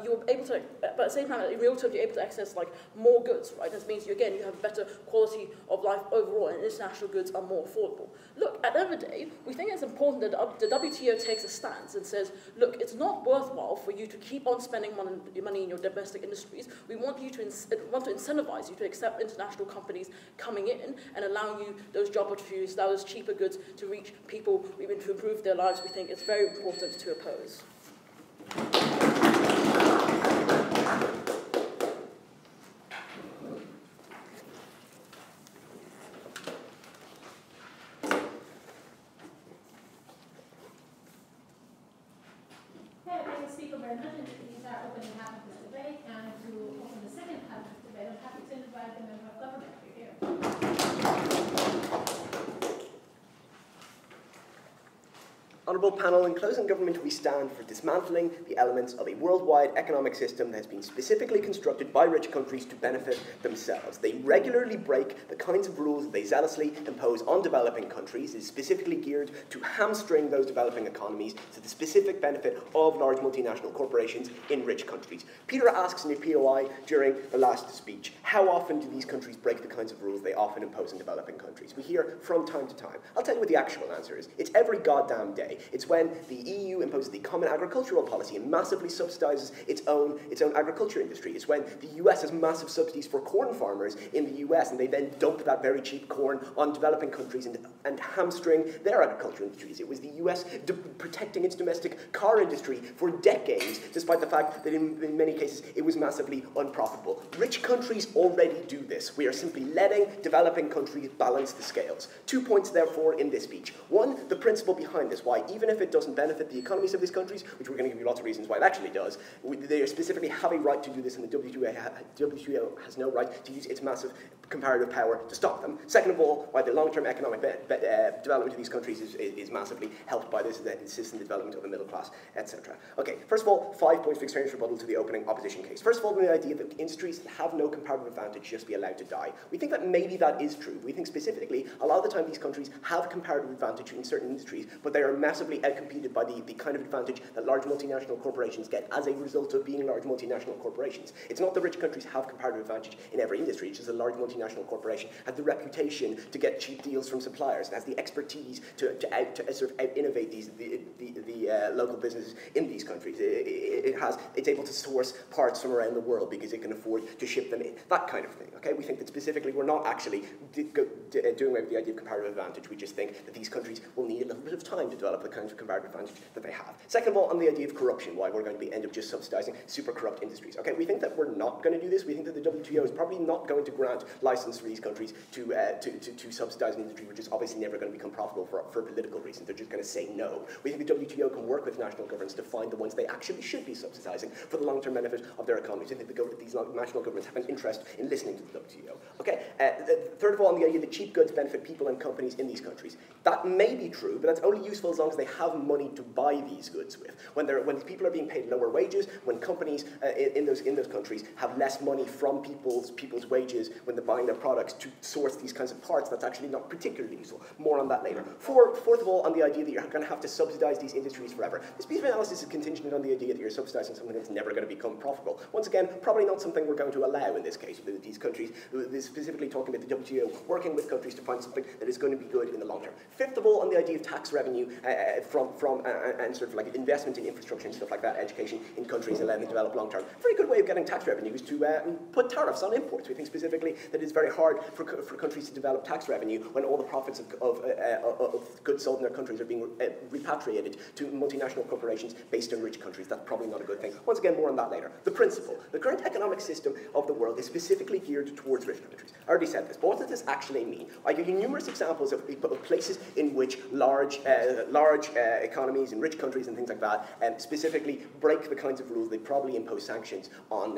you're able to, but at the same time, in real terms, you're able to access, like, more goods, right? This means, you have better quality of life overall, and international goods are more affordable. Look, at the end of the day, we think it's important that the WTO takes a stance and says, look, it's not worthwhile for you to keep on spending money in your domestic industries. We want to incentivize you to accept international companies coming in and allowing you those job opportunities, those cheaper goods to reach people, even to improve their lives. We think it's very important to oppose. Honourable panel, in closing government, we stand for dismantling the elements of a worldwide economic system that has been specifically constructed by rich countries to benefit themselves. They regularly break the kinds of rules that they zealously impose on developing countries. It is specifically geared to hamstring those developing economies to the specific benefit of large multinational corporations in rich countries. Peter asks in the POI during the last speech, how often do these countries break the kinds of rules they often impose on developing countries? We hear from time to time. I'll tell you what the actual answer is. It's every goddamn day. It's when the EU imposes the common agricultural policy and massively subsidizes its own agriculture industry. It's when the US has massive subsidies for corn farmers in the US, and they then dump that very cheap corn on developing countries and hamstring their agriculture industries. It was the US protecting its domestic car industry for decades, despite the fact that in many cases it was massively unprofitable. Rich countries already do this. We are simply letting developing countries balance the scales. 2 points, therefore, in this speech. One, the principle behind this, why even if it doesn't benefit the economies of these countries, which we're going to give you lots of reasons why it actually does, they specifically have a right to do this, and the WTO has no right to use its massive comparative power to stop them. Second of all, why the long-term economic development of these countries is massively helped by this, the consistent development of the middle class, etc. Okay, first of all, 5 points of experience rebuttal to the opening opposition case. First of all, the idea that industries that have no comparative advantage should just be allowed to die. We think that maybe that is true. We think specifically, a lot of the time these countries have comparative advantage in certain industries, but they are massively outcompeted by the kind of advantage that large multinational corporations get as a result of being large multinational corporations. It's not that rich countries have comparative advantage in every industry. It's just a large multinational corporation has the reputation to get cheap deals from suppliers and has the expertise to sort of out-innovate the local businesses in these countries. It's able to source parts from around the world because it can afford to ship them in. That kind of thing. Okay, we think that specifically we're not actually doing away with the idea of comparative advantage. We just think that these countries will need a little bit of time to develop the kind of comparative advantage that they have. Second of all, on the idea of corruption, why we're going to end up just subsidizing super corrupt industries. Okay, we think that we're not going to do this. We think that the WTO is probably not going to grant license for these countries to subsidize an industry which is obviously never going to become profitable for political reasons. They're just going to say no. We think the WTO can work with national governments to find the ones they actually should be subsidizing for the long-term benefit of their economies. I think these national governments have an interest in listening to the WTO. Okay. Third of all, on the idea that cheap goods benefit people and companies in these countries. That may be true, but that's only useful as long as they have money to buy these goods with. When people are being paid lower wages, when companies in those countries have less money from people's wages when they're buying their products to source these kinds of parts, that's actually not particularly useful. More on that later. Fourth of all, on the idea that you're going to have to subsidize these industries forever. This piece of analysis is contingent on the idea that you're subsidizing something that's never going to become profitable. Once again, probably not something we're going to allow in this case. These countries, specifically talking about the WTO, working with countries to find something that is going to be good in the long term. Fifth of all, on the idea of tax revenue from and sort of like investment in infrastructure and stuff like that, education in countries, allowing them to develop long term. A very good way of getting tax revenue is to put tariffs on imports. We think specifically that it's very hard for countries to develop tax revenue when all the profits of goods sold in their countries are being repatriated to multinational corporations based in rich countries. That's probably not a good thing. Once again, more on that later. The principle. The current economic system of the world is specifically geared towards rich countries. I already said this, but what does this actually mean? I give you numerous examples of places in which large large economies in rich countries and things like that specifically break the kinds of rules, they probably impose sanctions on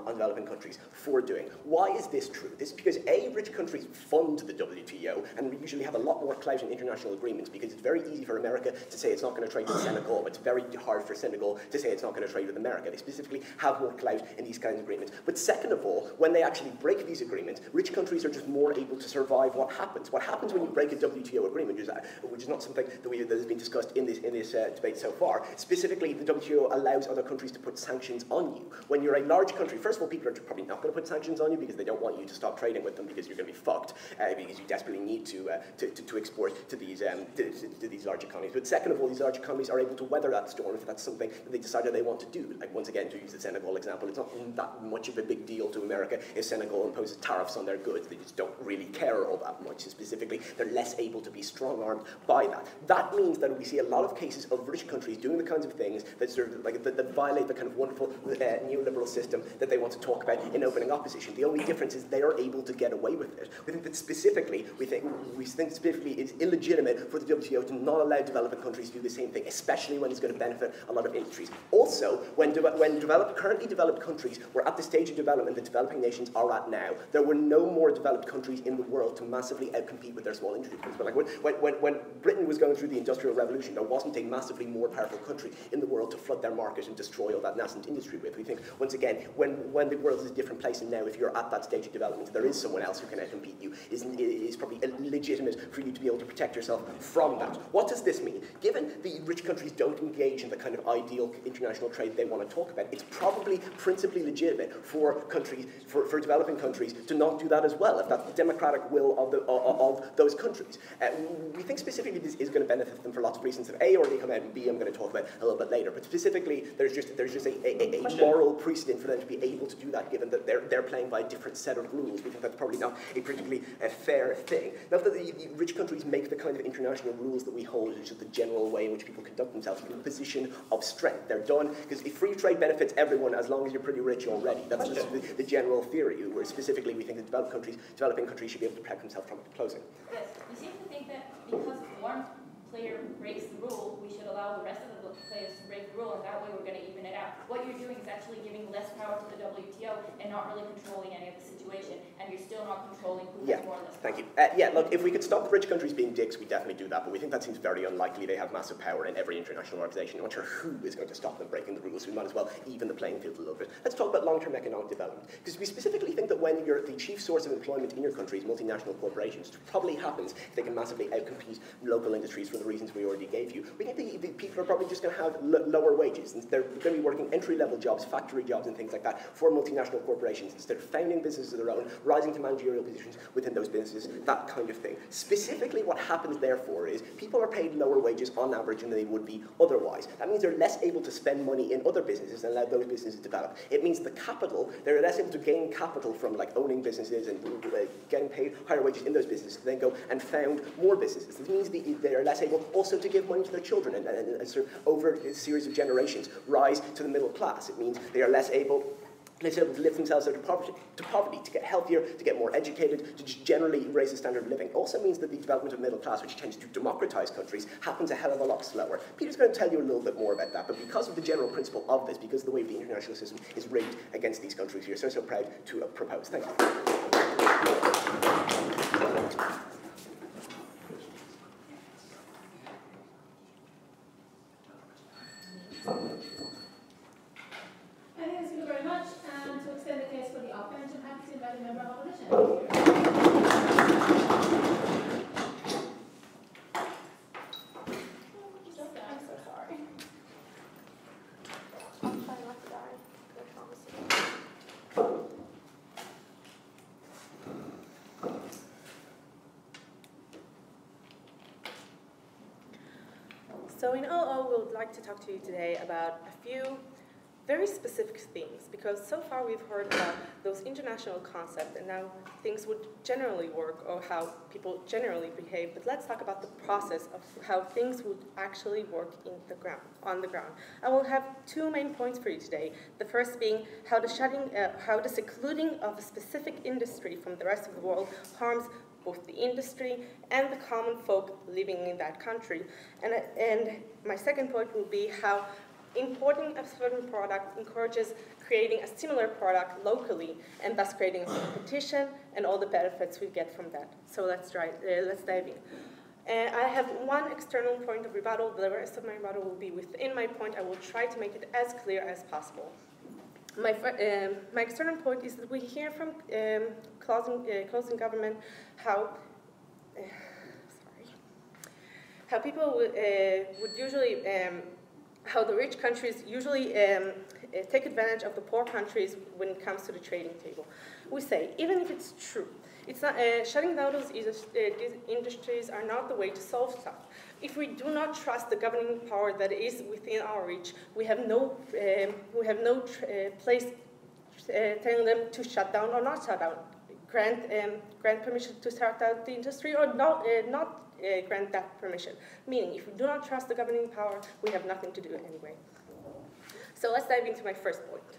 developing countries for doing. Why is this true? This is because A, rich countries fund the WTO and we usually have a lot more clout in international agreements because it's very easy for America to say it's not going to trade with Senegal. It's very hard for Senegal to say it's not going to trade with America. They specifically have more clout in these kinds of agreements. But second of all, when they actually break these agreements, rich countries are just more able to survive what happens. What happens when you break a WTO agreement, which is not something that has been discussed in this debate so far. Specifically, the WTO allows other countries to put sanctions on you. When you're a large country, first of all, people are probably not going to put sanctions on you because they don't want you to stop trading with them because you're going to be fucked because you desperately need to export to these large economies. But second of all, these large economies are able to weather that storm if that's something that they decided they want to do. Like once again, to use the Senegal example, it's not that much of a big deal to America if Senegal imposes tariffs on their goods. They just don't really care all that much. So specifically, they're less able to be strong-armed by that. That means that we see a lot of cases of rich countries doing the kinds of things that that violate the kind of wonderful neoliberal system that they want to talk about in opening opposition. The only difference is they are able to get away with it. We think that specifically, it's illegitimate for the WTO to not allow developing countries to do the same thing, especially when it's going to benefit a lot of industries. Also, when currently developed countries were at the stage of development that developing nations are at now, there were no more developed countries in the world to massively outcompete with their small industries. But like when Britain was going through the Industrial Revolution, there wasn't a massively more powerful country in the world to flood their market and destroy all that nascent industry with. We think, once again, when the world is a different place, and now if you're at that stage of development, there is someone else who can outcompete you, is probably legitimate for you to be able to protect yourself from that. What does this mean? Given the rich countries don't engage in the kind of ideal international trade they want to talk about, it's probably principally legitimate for countries, for developing countries, to not do that as well, if that's the democratic will of those countries. We think specifically this is going to benefit them for lots of reasons that A already come out and B I'm going to talk about a little bit later. But specifically, there's just a moral precedent for them to be able to do that, given that they're playing by a different set of rules. We think that's probably not a particularly fair thing. Not that the rich countries make the kind of international rules that we hold, which is the general way in which people conduct themselves from a position of strength. They're done because if free trade benefits everyone as long as you're pretty rich already. That's just the general theory, where specifically we think that developing countries should be able to protect themselves from it. Closing. Yes, you seem to think that because one player breaks the rule, we should allow the rest of the players to break the rule, and that way we're going to even it out. What you're doing is actually giving less power to the WTO and not really controlling any of the situation, and you're still not controlling who has more or less power. Thank you. Look, if we could stop rich countries being dicks, we definitely do that, but we think that seems very unlikely. They have massive power in every international organization. I'm not sure who is going to stop them breaking the rules, so we might as well even the playing field a little bit. Let's talk about long-term economic development, because we specifically think that when you're the chief source of employment in your country is multinational corporations, which probably happens if they can massively outcompete local industries for the reasons we already gave you. We think the people are probably just going to have lower wages, and they're going to be working entry-level jobs, factory jobs and things like that for multinational corporations instead of founding businesses of their own, rising to managerial positions within those businesses, that kind of thing. Specifically what happens therefore is people are paid lower wages on average than they would be otherwise. That means they're less able to spend money in other businesses and allow those businesses to develop. It means the capital, they're less able to gain capital from like owning businesses and getting paid higher wages in those businesses to then go and found more businesses. This means they're less able also to give money to their children and sort of over a series of generations rise to the middle class. It means they are less able to lift themselves out of poverty, to get healthier, to get more educated, to just generally raise the standard of living. It also means that the development of middle class, which tends to democratize countries, happens a hell of a lot slower. Peter's going to tell you a little bit more about that, but because of the general principle of this, because of the way the international system is rigged against these countries, we are so proud to propose. Thank you. Thank you very much. And to extend the case for the offense, I'm happy to invite a member of opposition. I'm so sorry. I'll try not to die. I promise you. So in OO, we would like to talk to you today about a few very specific things, because so far we've heard about those international concepts and how things would generally work or how people generally behave, but let's talk about the process of how things would actually work on the ground. I will have two main points for you today. The first being how the secluding of a specific industry from the rest of the world harms both the industry and the common folk living in that country. And my second point will be how importing a certain product encourages creating a similar product locally, and thus creating a competition and all the benefits we get from that. So let's dive in. I have one external point of rebuttal. The rest of my rebuttal will be within my point. I will try to make it as clear as possible. My external point is that we hear from closing government how people would usually, how the rich countries usually take advantage of the poor countries when it comes to the trading table. We say, even if it's true, it's not, shutting down those industries are not the way to solve stuff. If we do not trust the governing power that is within our reach, we have no place telling them to shut down or not shut down. Grant permission to start out the industry or not grant that permission. Meaning, if we do not trust the governing power, we have nothing to do anyway. So let's dive into my first point.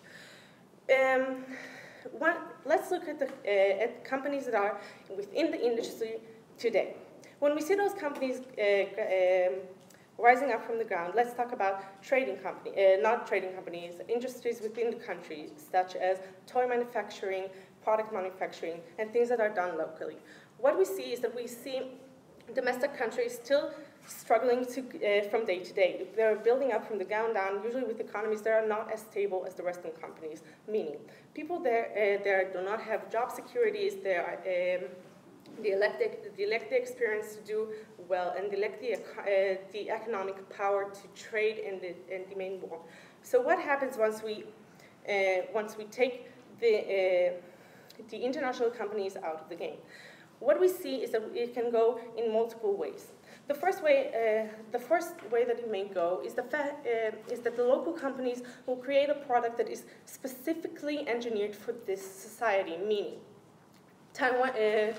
Let's look at companies that are within the industry today. When we see those companies rising up from the ground, let's talk about trading not trading companies, industries within the country, such as toy manufacturing, product manufacturing, and things that are done locally. What we see is that we see domestic countries still struggling from day to day. They're building up from the ground down, usually with economies that are not as stable as the Western companies, meaning people there do not have job securities, they lack the experience to do well, and they lack the economic power to trade and demand more. So what happens once we take the international companies out of the game? What we see is that it can go in multiple ways. The first way that it may go is that the local companies will create a product that is specifically engineered for this society, meaning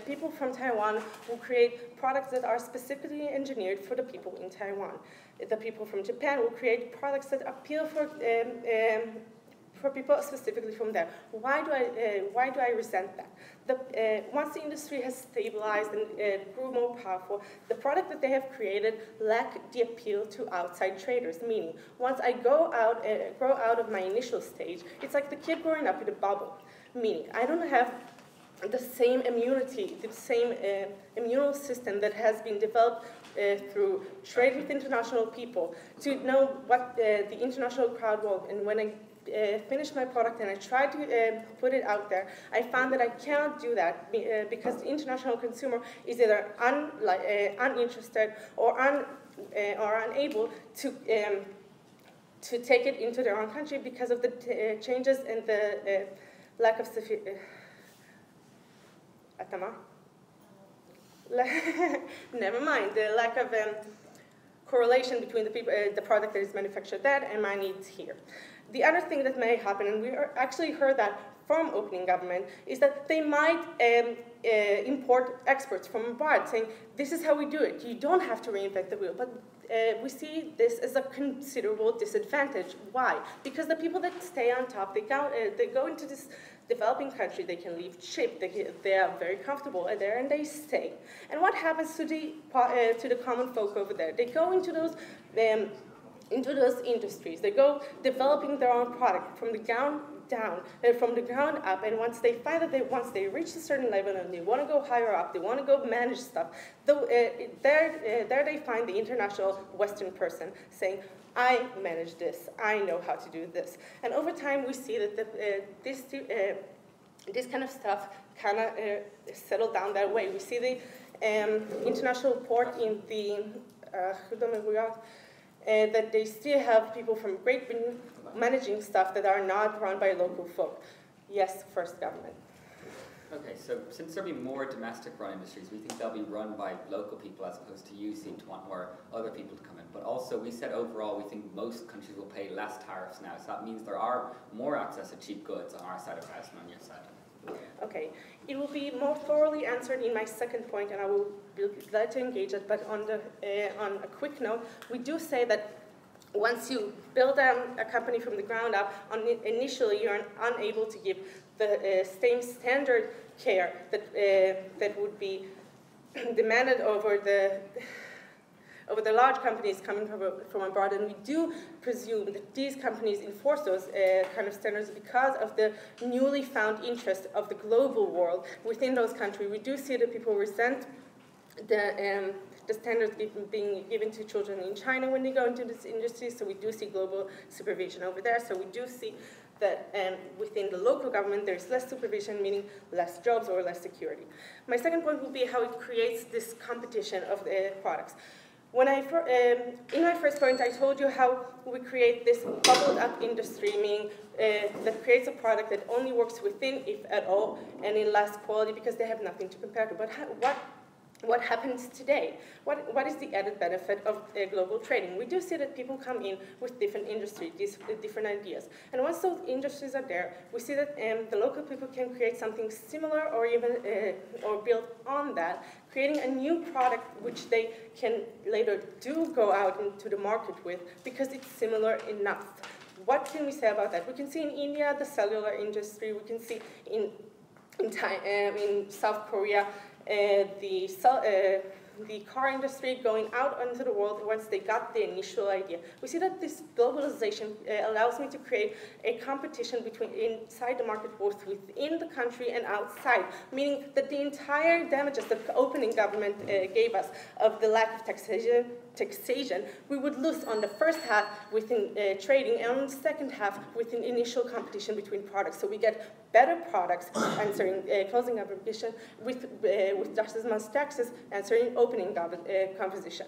people from Taiwan will create products that are specifically engineered for the people in Taiwan. The people from Japan will create products that appeal for people specifically from there. Why do I resent that? Once the industry has stabilized and grew more powerful, the product that they have created lack the appeal to outside traders. Meaning, once I grow out of my initial stage, it's like the kid growing up in a bubble. Meaning, I don't have the same immunity, the same immune system that has been developed through trade with international people to know what the international crowd wants. And when I finish my product and I try to put it out there, I found that I cannot do that because the international consumer is either uninterested or unable to take it into their own country because of the changes and the lack of never mind, the lack of correlation between the product that is manufactured there and my needs here. The other thing that may happen, and we actually heard that from opening government, is that they might import experts from abroad, saying, this is how we do it. You don't have to reinvent the wheel. But we see this as a considerable disadvantage. Why? Because the people that stay on top, they go into this developing country, they can leave cheap, they are very comfortable there, and they stay. And what happens to the common folk over there? They go into those industries. They go developing their own product from the ground down, from the ground up, and once they find that once they reach a certain level and they want to go higher up, they want to go manage stuff, there they find the international Western person saying, I manage this, I know how to do this. And over time we see that this kind of stuff kind of settled down that way. We see the international port in the that they still have people from Great Britain managing stuff that are not run by local folk. Yes, first government. Okay, so since there'll be more domestic run industries, we think they'll be run by local people as opposed to you seem to want more other people to come in. But also we said overall we think most countries will pay less tariffs now, so that means there are more access to cheap goods on our side of the house and on your side. Okay, it will be more thoroughly answered in my second point, and I will be glad to engage it. But on a quick note, we do say that once you build a company from the ground up, initially you're unable to give the same standard care that would be demanded over the large companies coming from abroad, and we do presume that these companies enforce those kind of standards because of the newly found interest of the global world within those countries. We do see that people resent the standards being given to children in China when they go into this industry, so we do see global supervision over there. So we do see that within the local government there's less supervision, meaning less jobs or less security. My second point will be how it creates this competition of the products. When in my first point, I told you how we create this bubbled up industry, meaning that creates a product that only works within, if at all, and in less quality because they have nothing to compare to. But what happens today? What is the added benefit of global trading? We do see that people come in with different industries, these different ideas. And once those industries are there, we see that the local people can create something similar or even or build on that, creating a new product which they can later do go out into the market with because it's similar enough. What can we say about that? We can see in India, the cellular industry. We can see in South Korea, the car industry going out into the world once they got the initial idea. We see that this globalization allows me to create a competition between inside the market, both within the country and outside, meaning that the entire damages that the opening government gave us of the lack of taxation, we would lose on the first half within trading and on the second half within initial competition between products. So we get better products answering closing competition with just as much taxes answering opening composition.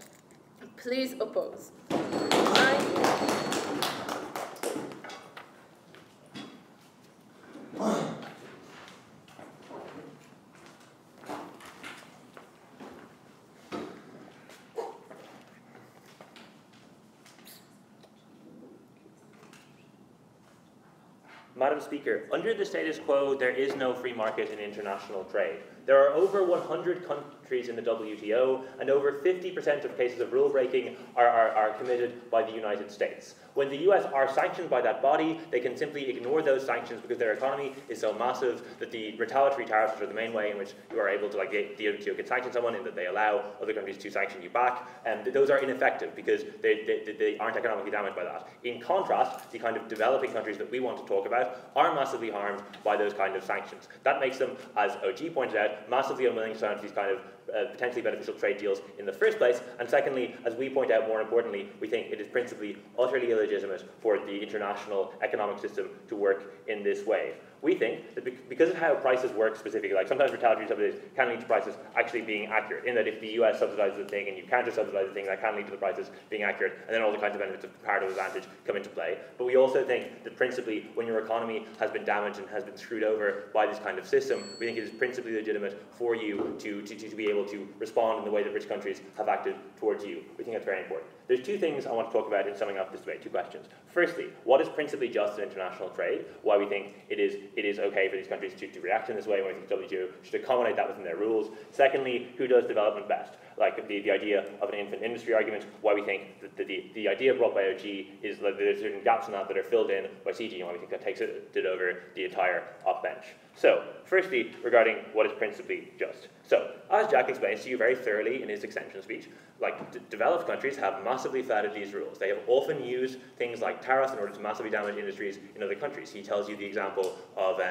Please oppose. Madam Speaker, under the status quo, there is no free market in international trade. There are over 100 countries in the WTO, and over 50% of cases of rule breaking are committed by the United States. When the US are sanctioned by that body, they can simply ignore those sanctions because their economy is so massive that the retaliatory tariffs, which are the main way in which you are able to, like, the WTO can sanction someone, in that they allow other countries to sanction you back, and those are ineffective because they aren't economically damaged by that. In contrast, the kind of developing countries that we want to talk about are massively harmed by those kind of sanctions. That makes them, as OG pointed out, massively unwilling to sign these kind of potentially beneficial trade deals in the first place. And secondly, as we point out more importantly, we think it is principally utterly illegitimate for the international economic system to work in this way. We think that because of how prices work specifically, like sometimes retaliatory subsidies can lead to prices actually being accurate, in that if the US subsidizes a thing and you counter-subsidize a thing, that can lead to the prices being accurate, and then all the kinds of benefits of comparative advantage come into play. But we also think that principally when your economy has been damaged and has been screwed over by this kind of system, we think it is principally legitimate for you to be able to respond in the way that rich countries have acted towards you. We think that's very important. There's two things I want to talk about in summing up this debate, two questions. Firstly, what is principally just in international trade? Why we think it is okay for these countries to react in this way, when we think WTO should accommodate that within their rules. Secondly, who does development best? Like the idea of an infant industry argument, why we think that the idea brought by OG is that there's certain gaps in that are filled in by CG, and why we think that takes it over the entire op bench. So, firstly, regarding what is principally just. So, as Jack explains to you very thoroughly in his extension speech, like developed countries have massively flouted these rules. They have often used things like tariffs in order to massively damage industries in other countries. He tells you the example of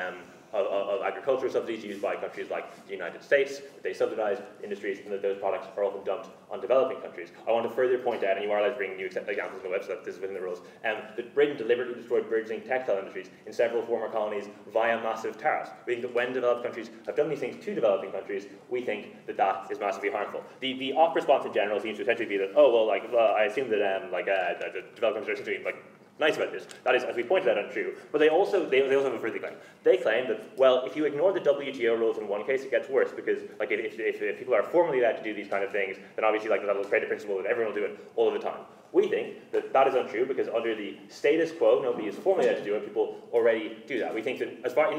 agricultural subsidies used by countries like the United States. They subsidize industries, and that those products are often dumped on developing countries. I want to further point out, and you are allowed to bring new examples on the website, this is within the rules, that Britain deliberately destroyed burgeoning textile industries in several former colonies via massive tariffs. We think that when developed countries have done these things to developing countries, we think that that is massively harmful. The op response in general seems to essentially be that, I assume that the developed countries are essentially nice about this. That is, as we pointed out, untrue. But they also have a further claim. They claim that, well, if you ignore the WTO rules in one case, it gets worse, because like if people are formally allowed to do these kind of things, then obviously like that will create a principle that everyone will do it all of the time. We think that that is untrue, because under the status quo, nobody is formally allowed to do it. People already do that. We think that as far as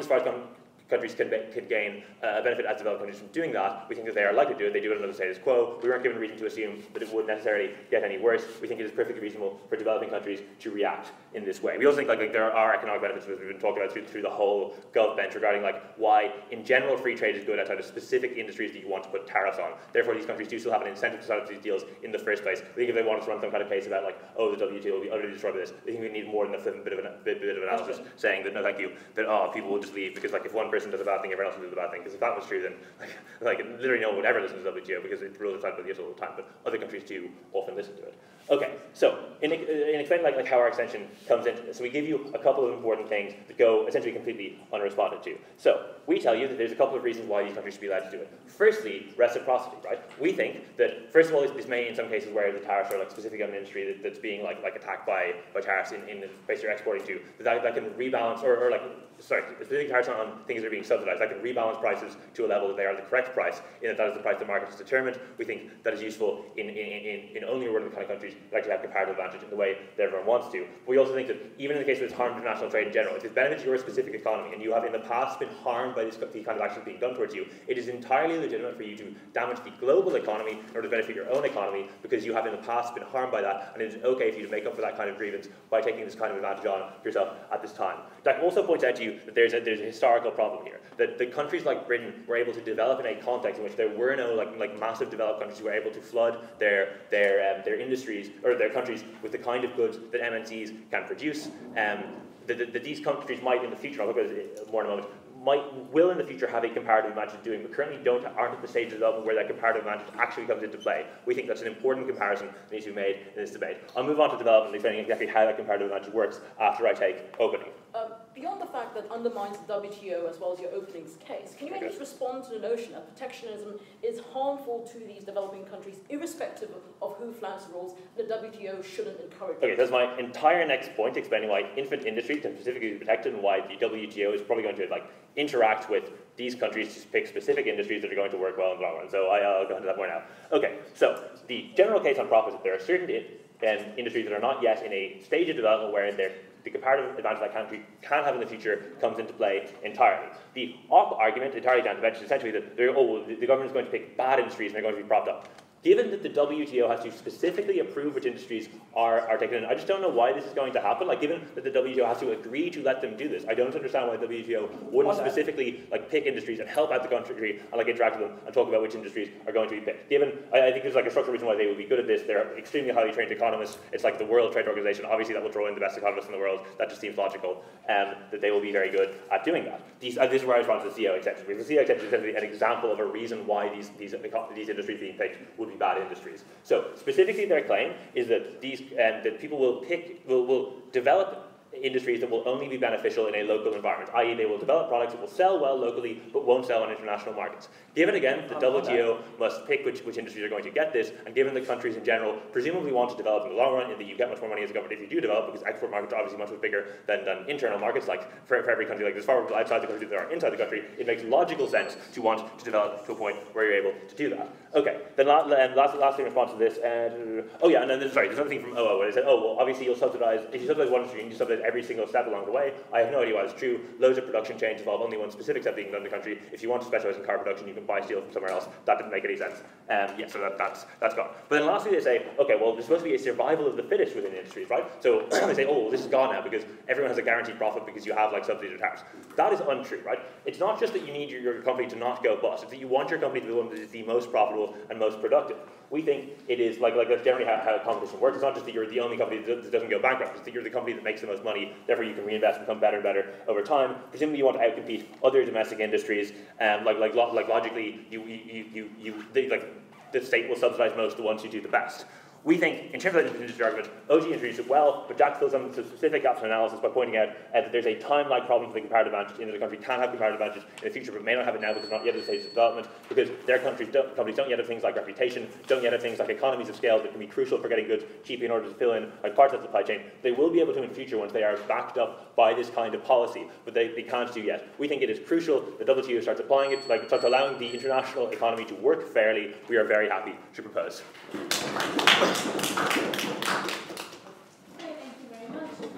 countries could gain a benefit as developed countries from doing that. We think that they are likely to do it. They do it under the status quo. We weren't given reason to assume that it would necessarily get any worse. We think it is perfectly reasonable for developing countries to react in this way. We also think like there are economic benefits, as we've been talking about through the whole Gov bench, regarding like why in general free trade is good outside of specific industries that you want to put tariffs on. Therefore, these countries do still have an incentive to sign up to these deals in the first place. We think if they want to run some kind of case about like, oh, the WTO will be utterly destroyed by this, they think we need more than a bit of analysis saying that no, thank you, that people will just leave because like if one person does a bad thing, everyone else will do the bad thing. Because if that was true, then like literally no one would ever listen to the WTO because it rules outside by the US all the time. But other countries do often listen to it. Okay, so in explaining like how our extension comes in, so we give you a couple of important things that go essentially completely unresponded to. So we tell you that there's a couple of reasons why these countries should be allowed to do it. Firstly, reciprocity, right? We think that first of all, this may in some cases where the tariffs are like specific on an industry that's being like attacked by tariffs in the place you're exporting to, that can rebalance or like specific tariffs on things that are being subsidized, that can rebalance prices to a level that they are the correct price, in that is the price the market has determined. We think that is useful in only one of the kind of countries that actually have comparative advantage in the way that everyone wants to. But we also think that even in the case where it's harmed international trade in general, if it benefits your specific economy and you have in the past been harmed by these kind of actions being done towards you, it is entirely legitimate for you to damage the global economy in order to benefit your own economy because you have in the past been harmed by that, and it is okay for you to make up for that kind of grievance by taking this kind of advantage on yourself at this time. Jack also points out to you that there's a historical problem here, that the countries like Britain were able to develop in a context in which there were no like massive developed countries who were able to flood their industries or their countries with the kind of goods that MNCs can produce. That these countries might in the future, I'll look at it more in a moment, will in the future have a comparative advantage of doing, but currently aren't at the stage of development where that comparative advantage actually comes into play. We think that's an important comparison that needs to be made in this debate. I'll move on to development and explaining exactly how that comparative advantage works after I take opening. Beyond the fact that undermines the WTO as well as your openings case, can you maybe just respond to the notion that protectionism is harmful to these developing countries, irrespective of who flouts the rules, and the WTO shouldn't encourage it? Okay, that's my entire next point, explaining why infant industries can specifically be protected and why the WTO is probably going to interact with these countries to pick specific industries that are going to work well in the long run. So I'll go into that more now. Okay, so the general case on profit is that there are certain industries that are not yet in a stage of development where the comparative advantage that country can have in the future comes into play entirely. The argument entirely down to bench is essentially that the government is going to pick bad industries and they're going to be propped up. Given that the WTO has to specifically approve which industries are taken in, I just don't know why this is going to happen. Given that the WTO has to agree to let them do this, I don't understand why the WTO wouldn't specifically pick industries and help out the country and interact with them and talk about which industries are going to be picked. Given, I think there's a structural reason why they would be good at this. They're extremely highly trained economists. It's like the World Trade Organization. Obviously, that will draw in the best economists in the world. That just seems logical, that they will be very good at doing that. This is where I respond to the CO exception, because the CO exception is essentially an example of a reason why these industries being picked would be bad industries. So specifically their claim is that that people will develop industries that will only be beneficial in a local environment, i.e. they will develop products that will sell well locally but won't sell on international markets. Given again, the WTO must pick which industries are going to get this, and given that countries in general presumably want to develop in the long run, in that you get much more money as a government if you do develop, because export markets are obviously much bigger than internal markets. For every country, as far outside the country that are inside the country, it makes logical sense to want to develop to a point where you're able to do that. Okay, then last thing in response to this, and then there's another thing from OO where they said, obviously you'll subsidize, if you subsidize one industry, you subsidize every single step along the way. I have no idea why it's true. Loads of production chains involve only one specific step being done in the country. If you want to specialize in car production, you can buy steel from somewhere else. That didn't make any sense. So that's gone. But then lastly they say, okay, well, there's supposed to be a survival of the fittest within industries, right? So they say, this is gone now because everyone has a guaranteed profit because you have subsidies or tariffs. That is untrue, right? It's not just that you need your company to not go bust. It's that you want your company to be the one that is the most profitable and most productive. We think it is that's generally how competition works. It's not just that you're the only company that doesn't go bankrupt. It's that you're the company that makes the most money. Therefore, you can reinvest and become better and better over time. Presumably, you want to outcompete other domestic industries. Logically, the state will subsidize most the ones who do the best. We think, in terms of that industry argument, OG introduced it well, but Jack fills in some specific gaps in analysis by pointing out that there's a time-lag problem for the comparative advantage, in that the country can have comparative advantage in the future, but may not have it now because it's not yet at the stage of development, because their companies don't yet have things like reputation, don't yet have things like economies of scale that can be crucial for getting goods cheaply in order to fill in parts of the supply chain. They will be able to in the future once they are backed up by this kind of policy, but they can't do yet. We think it is crucial the WTO starts applying it, starts allowing the international economy to work fairly. We are very happy to propose. Okay, thank you very much. So the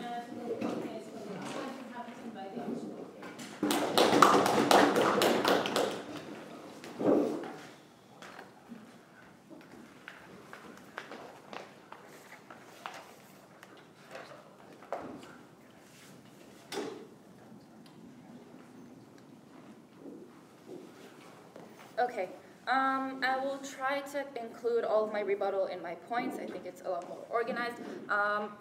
case for the outline, you have to invite the Okay. I will try to include all of my rebuttal in my points. I think it's a lot more organized.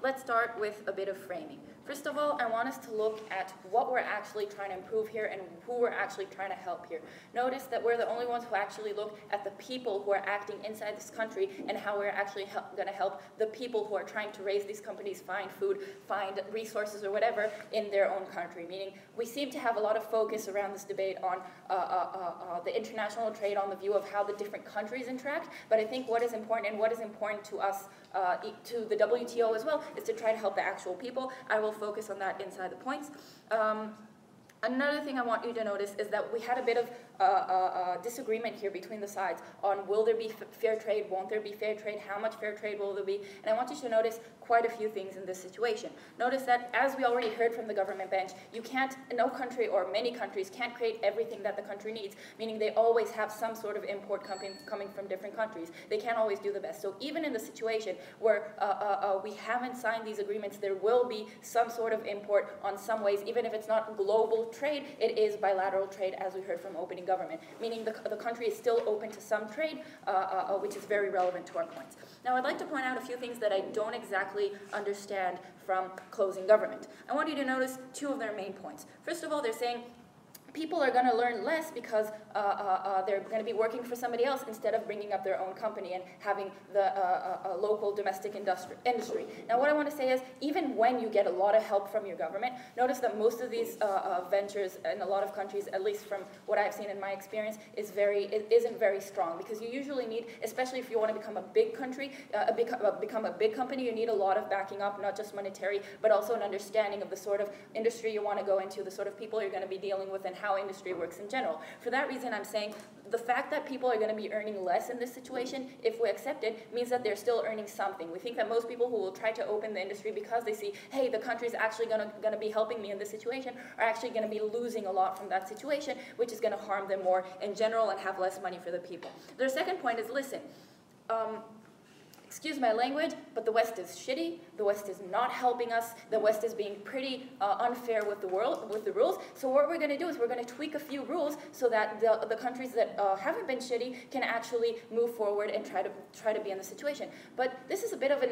Let's start with a bit of framing. First of all, I want us to look at what we're actually trying to improve here and who we're actually trying to help here. Notice that we're the only ones who actually look at the people who are acting inside this country and how we're actually going to help the people who are trying to raise these companies, find food, find resources or whatever in their own country. Meaning we seem to have a lot of focus around this debate on the international trade, on the view of how the different countries interact, but I think what is important and what is important to us, to the WTO as well, is to try to help the actual people. I will focus on that inside the points. Another thing I want you to notice is that we had a bit of disagreement here between the sides on will there be fair trade, won't there be fair trade, how much fair trade will there be, and I want you to notice quite a few things in this situation. Notice that, as we already heard from the government bench, you can't, no country or many countries can't create everything that the country needs, meaning they always have some sort of import coming from different countries. They can't always do the best. So even in the situation where we haven't signed these agreements, there will be some sort of import on some ways, even if it's not global trade, it is bilateral trade, as we heard from opening government, meaning the country is still open to some trade, which is very relevant to our points. Now, I'd like to point out a few things that I don't exactly understand from closing government. I want you to notice two of their main points. First of all, they're saying people are going to learn less because they're going to be working for somebody else instead of bringing up their own company and having the local domestic industry. Now, what I want to say is, even when you get a lot of help from your government, notice that most of these ventures in a lot of countries, at least from what I've seen in my experience, isn't very strong, because you usually need, especially if you want to become a big country, become a big company, you need a lot of backing up, not just monetary, but also an understanding of the sort of industry you want to go into, the sort of people you're going to be dealing with, and how industry works in general. For that reason, I'm saying the fact that people are going to be earning less in this situation, if we accept it, means that they're still earning something. We think that most people who will try to open the industry because they see, hey, the country's actually going to be helping me in this situation, are actually going to be losing a lot from that situation, which is going to harm them more in general and have less money for the people. Their second point is, listen, excuse my language, but the West is shitty. The West is not helping us. The West is being pretty unfair with the rules. So what we're going to do is we're going to tweak a few rules so that the countries that haven't been shitty can actually move forward and try to be in the situation. But this is a bit of an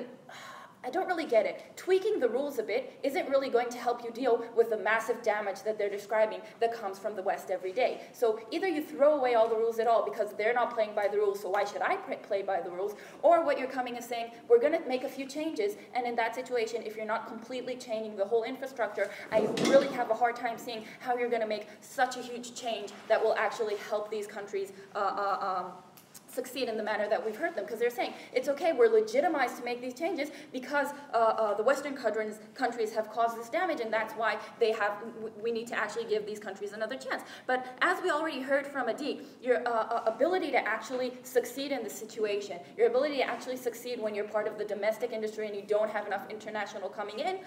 I don't really get it. Tweaking the rules a bit isn't really going to help you deal with the massive damage that they're describing that comes from the West every day. So either you throw away all the rules at all because they're not playing by the rules, so why should I play by the rules? Or what you're coming and saying, we're going to make a few changes, and in that situation, if you're not completely changing the whole infrastructure, I really have a hard time seeing how you're going to make such a huge change that will actually help these countries succeed in the manner that we've heard them, because they're saying it's okay, we're legitimized to make these changes because the Western countries have caused this damage, and that's why we need to actually give these countries another chance. But as we already heard from Adi, your ability to actually succeed in this situation, your ability to actually succeed when you're part of the domestic industry and you don't have enough international coming in,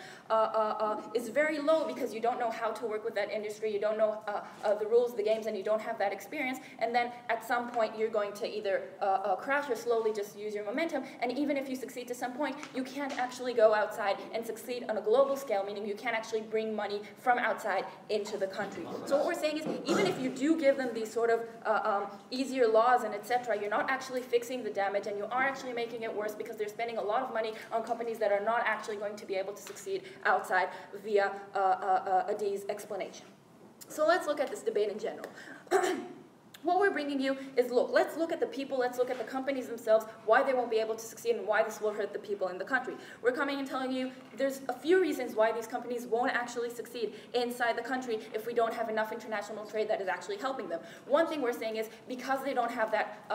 is very low, because you don't know how to work with that industry, you don't know the rules of the games, and you don't have that experience, and then at some point you're going to either crash or slowly just use your momentum, and even if you succeed to some point, you can't actually go outside and succeed on a global scale, meaning you can't actually bring money from outside into the country. So what we're saying is, even if you do give them these sort of easier laws and etc., you're not actually fixing the damage, and you are actually making it worse, because they're spending a lot of money on companies that are not actually going to be able to succeed outside via Adi's explanation. So let's look at this debate in general. What we're bringing you is, let's look at the people, let's look at the companies themselves, why they won't be able to succeed and why this will hurt the people in the country. We're coming and telling you there's a few reasons why these companies won't actually succeed inside the country if we don't have enough international trade that is actually helping them. One thing we're saying is, because they don't have that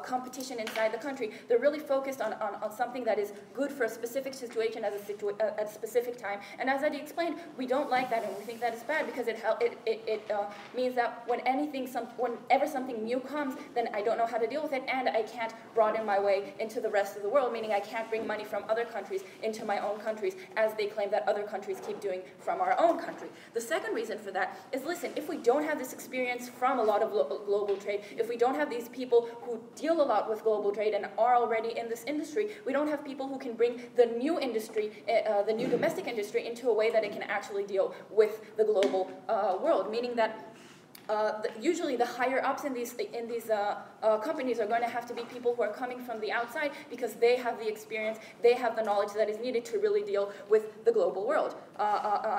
competition inside the country, they're really focused on something that is good for a specific situation at a specific time. And as Adi explained, we don't like that, and we think that is bad, because it means that whenever something new comes, then I don't know how to deal with it, and I can't broaden my way into the rest of the world, meaning I can't bring money from other countries into my own countries, as they claim that other countries keep doing from our own country. The second reason for that is, listen, if we don't have this experience from a lot of global trade, if we don't have these people who deal a lot with global trade and are already in this industry, we don't have people who can bring the new industry, the new domestic industry, into a way that it can actually deal with the global world, meaning that usually the higher ups in these companies are going to have to be people who are coming from the outside because they have the experience, they have the knowledge that is needed to really deal with the global world.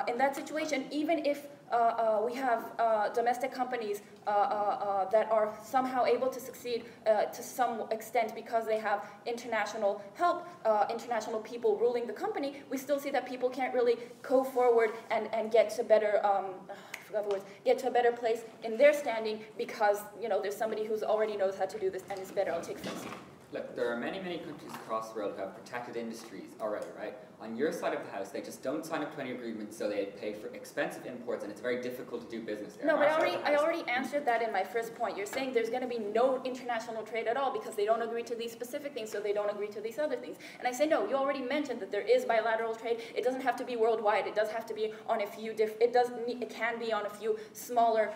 In that situation, even if we have domestic companies that are somehow able to succeed to some extent because they have international help, international people ruling the company, we still see that people can't really go forward and get to better, get to a better place in their standing because, you know, there's somebody who already knows how to do this and is better. I'll take first. Look, there are many, many countries across the world who have protected industries already, right? On your side of the house, they just don't sign up to any agreements, so they pay for expensive imports, and it's very difficult to do business there. No, but I already answered that in my first point. You're saying there's going to be no international trade at all because they don't agree to these specific things, so they don't agree to these other things. And I say, no, you already mentioned that there is bilateral trade. It doesn't have to be worldwide. It does have to be on a few it can be on a few smaller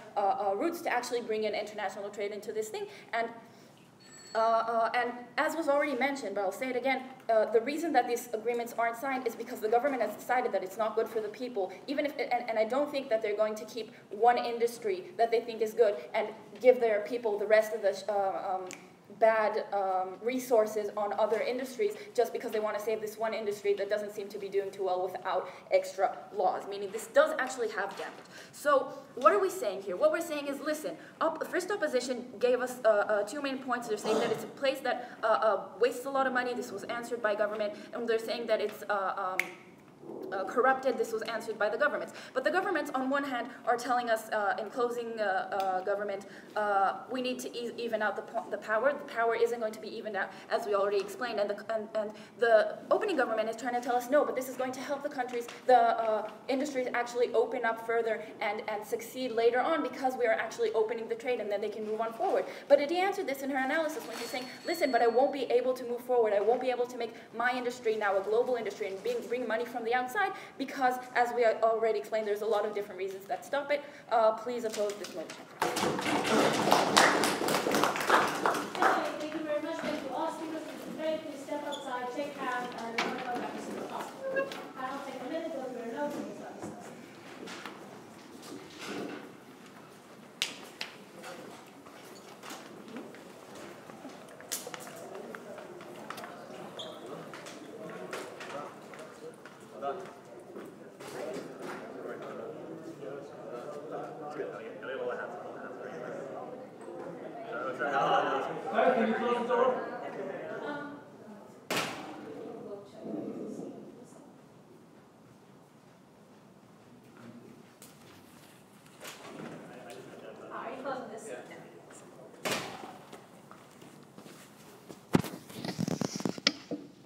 routes to actually bring in international trade into this thing. And as was already mentioned, but I'll say it again, the reason that these agreements aren't signed is because the government has decided that it's not good for the people. Even if, and I don't think that they're going to keep one industry that they think is good and give their people the rest of the bad resources on other industries just because they want to save this one industry that doesn't seem to be doing too well without extra laws, meaning this does actually have damage. So what are we saying here? What we're saying is, listen, first opposition gave us two main points. They're saying that it's a place that wastes a lot of money. This was answered by government. And they're saying that it's corrupted. This was answered by the governments. But the governments, on one hand, are telling us in closing government, we need to even out the power. The power isn't going to be evened out, as we already explained. And the opening government is trying to tell us, no, but this is going to help the countries, the industries actually open up further and succeed later on because we are actually opening the trade and then they can move on forward. But Adi answered this in her analysis when she's saying, listen, but I won't be able to move forward. I won't be able to make my industry now a global industry and bring money from the outside because, as we already explained, there's a lot of different reasons that stop it. Please oppose this motion. Thank you very much. Thank you all speakers for this debate. Please step outside, shake hands, and then we'll go back to the hospital. I'll take a minute, go through your notes, and we'll start discussing. Well done.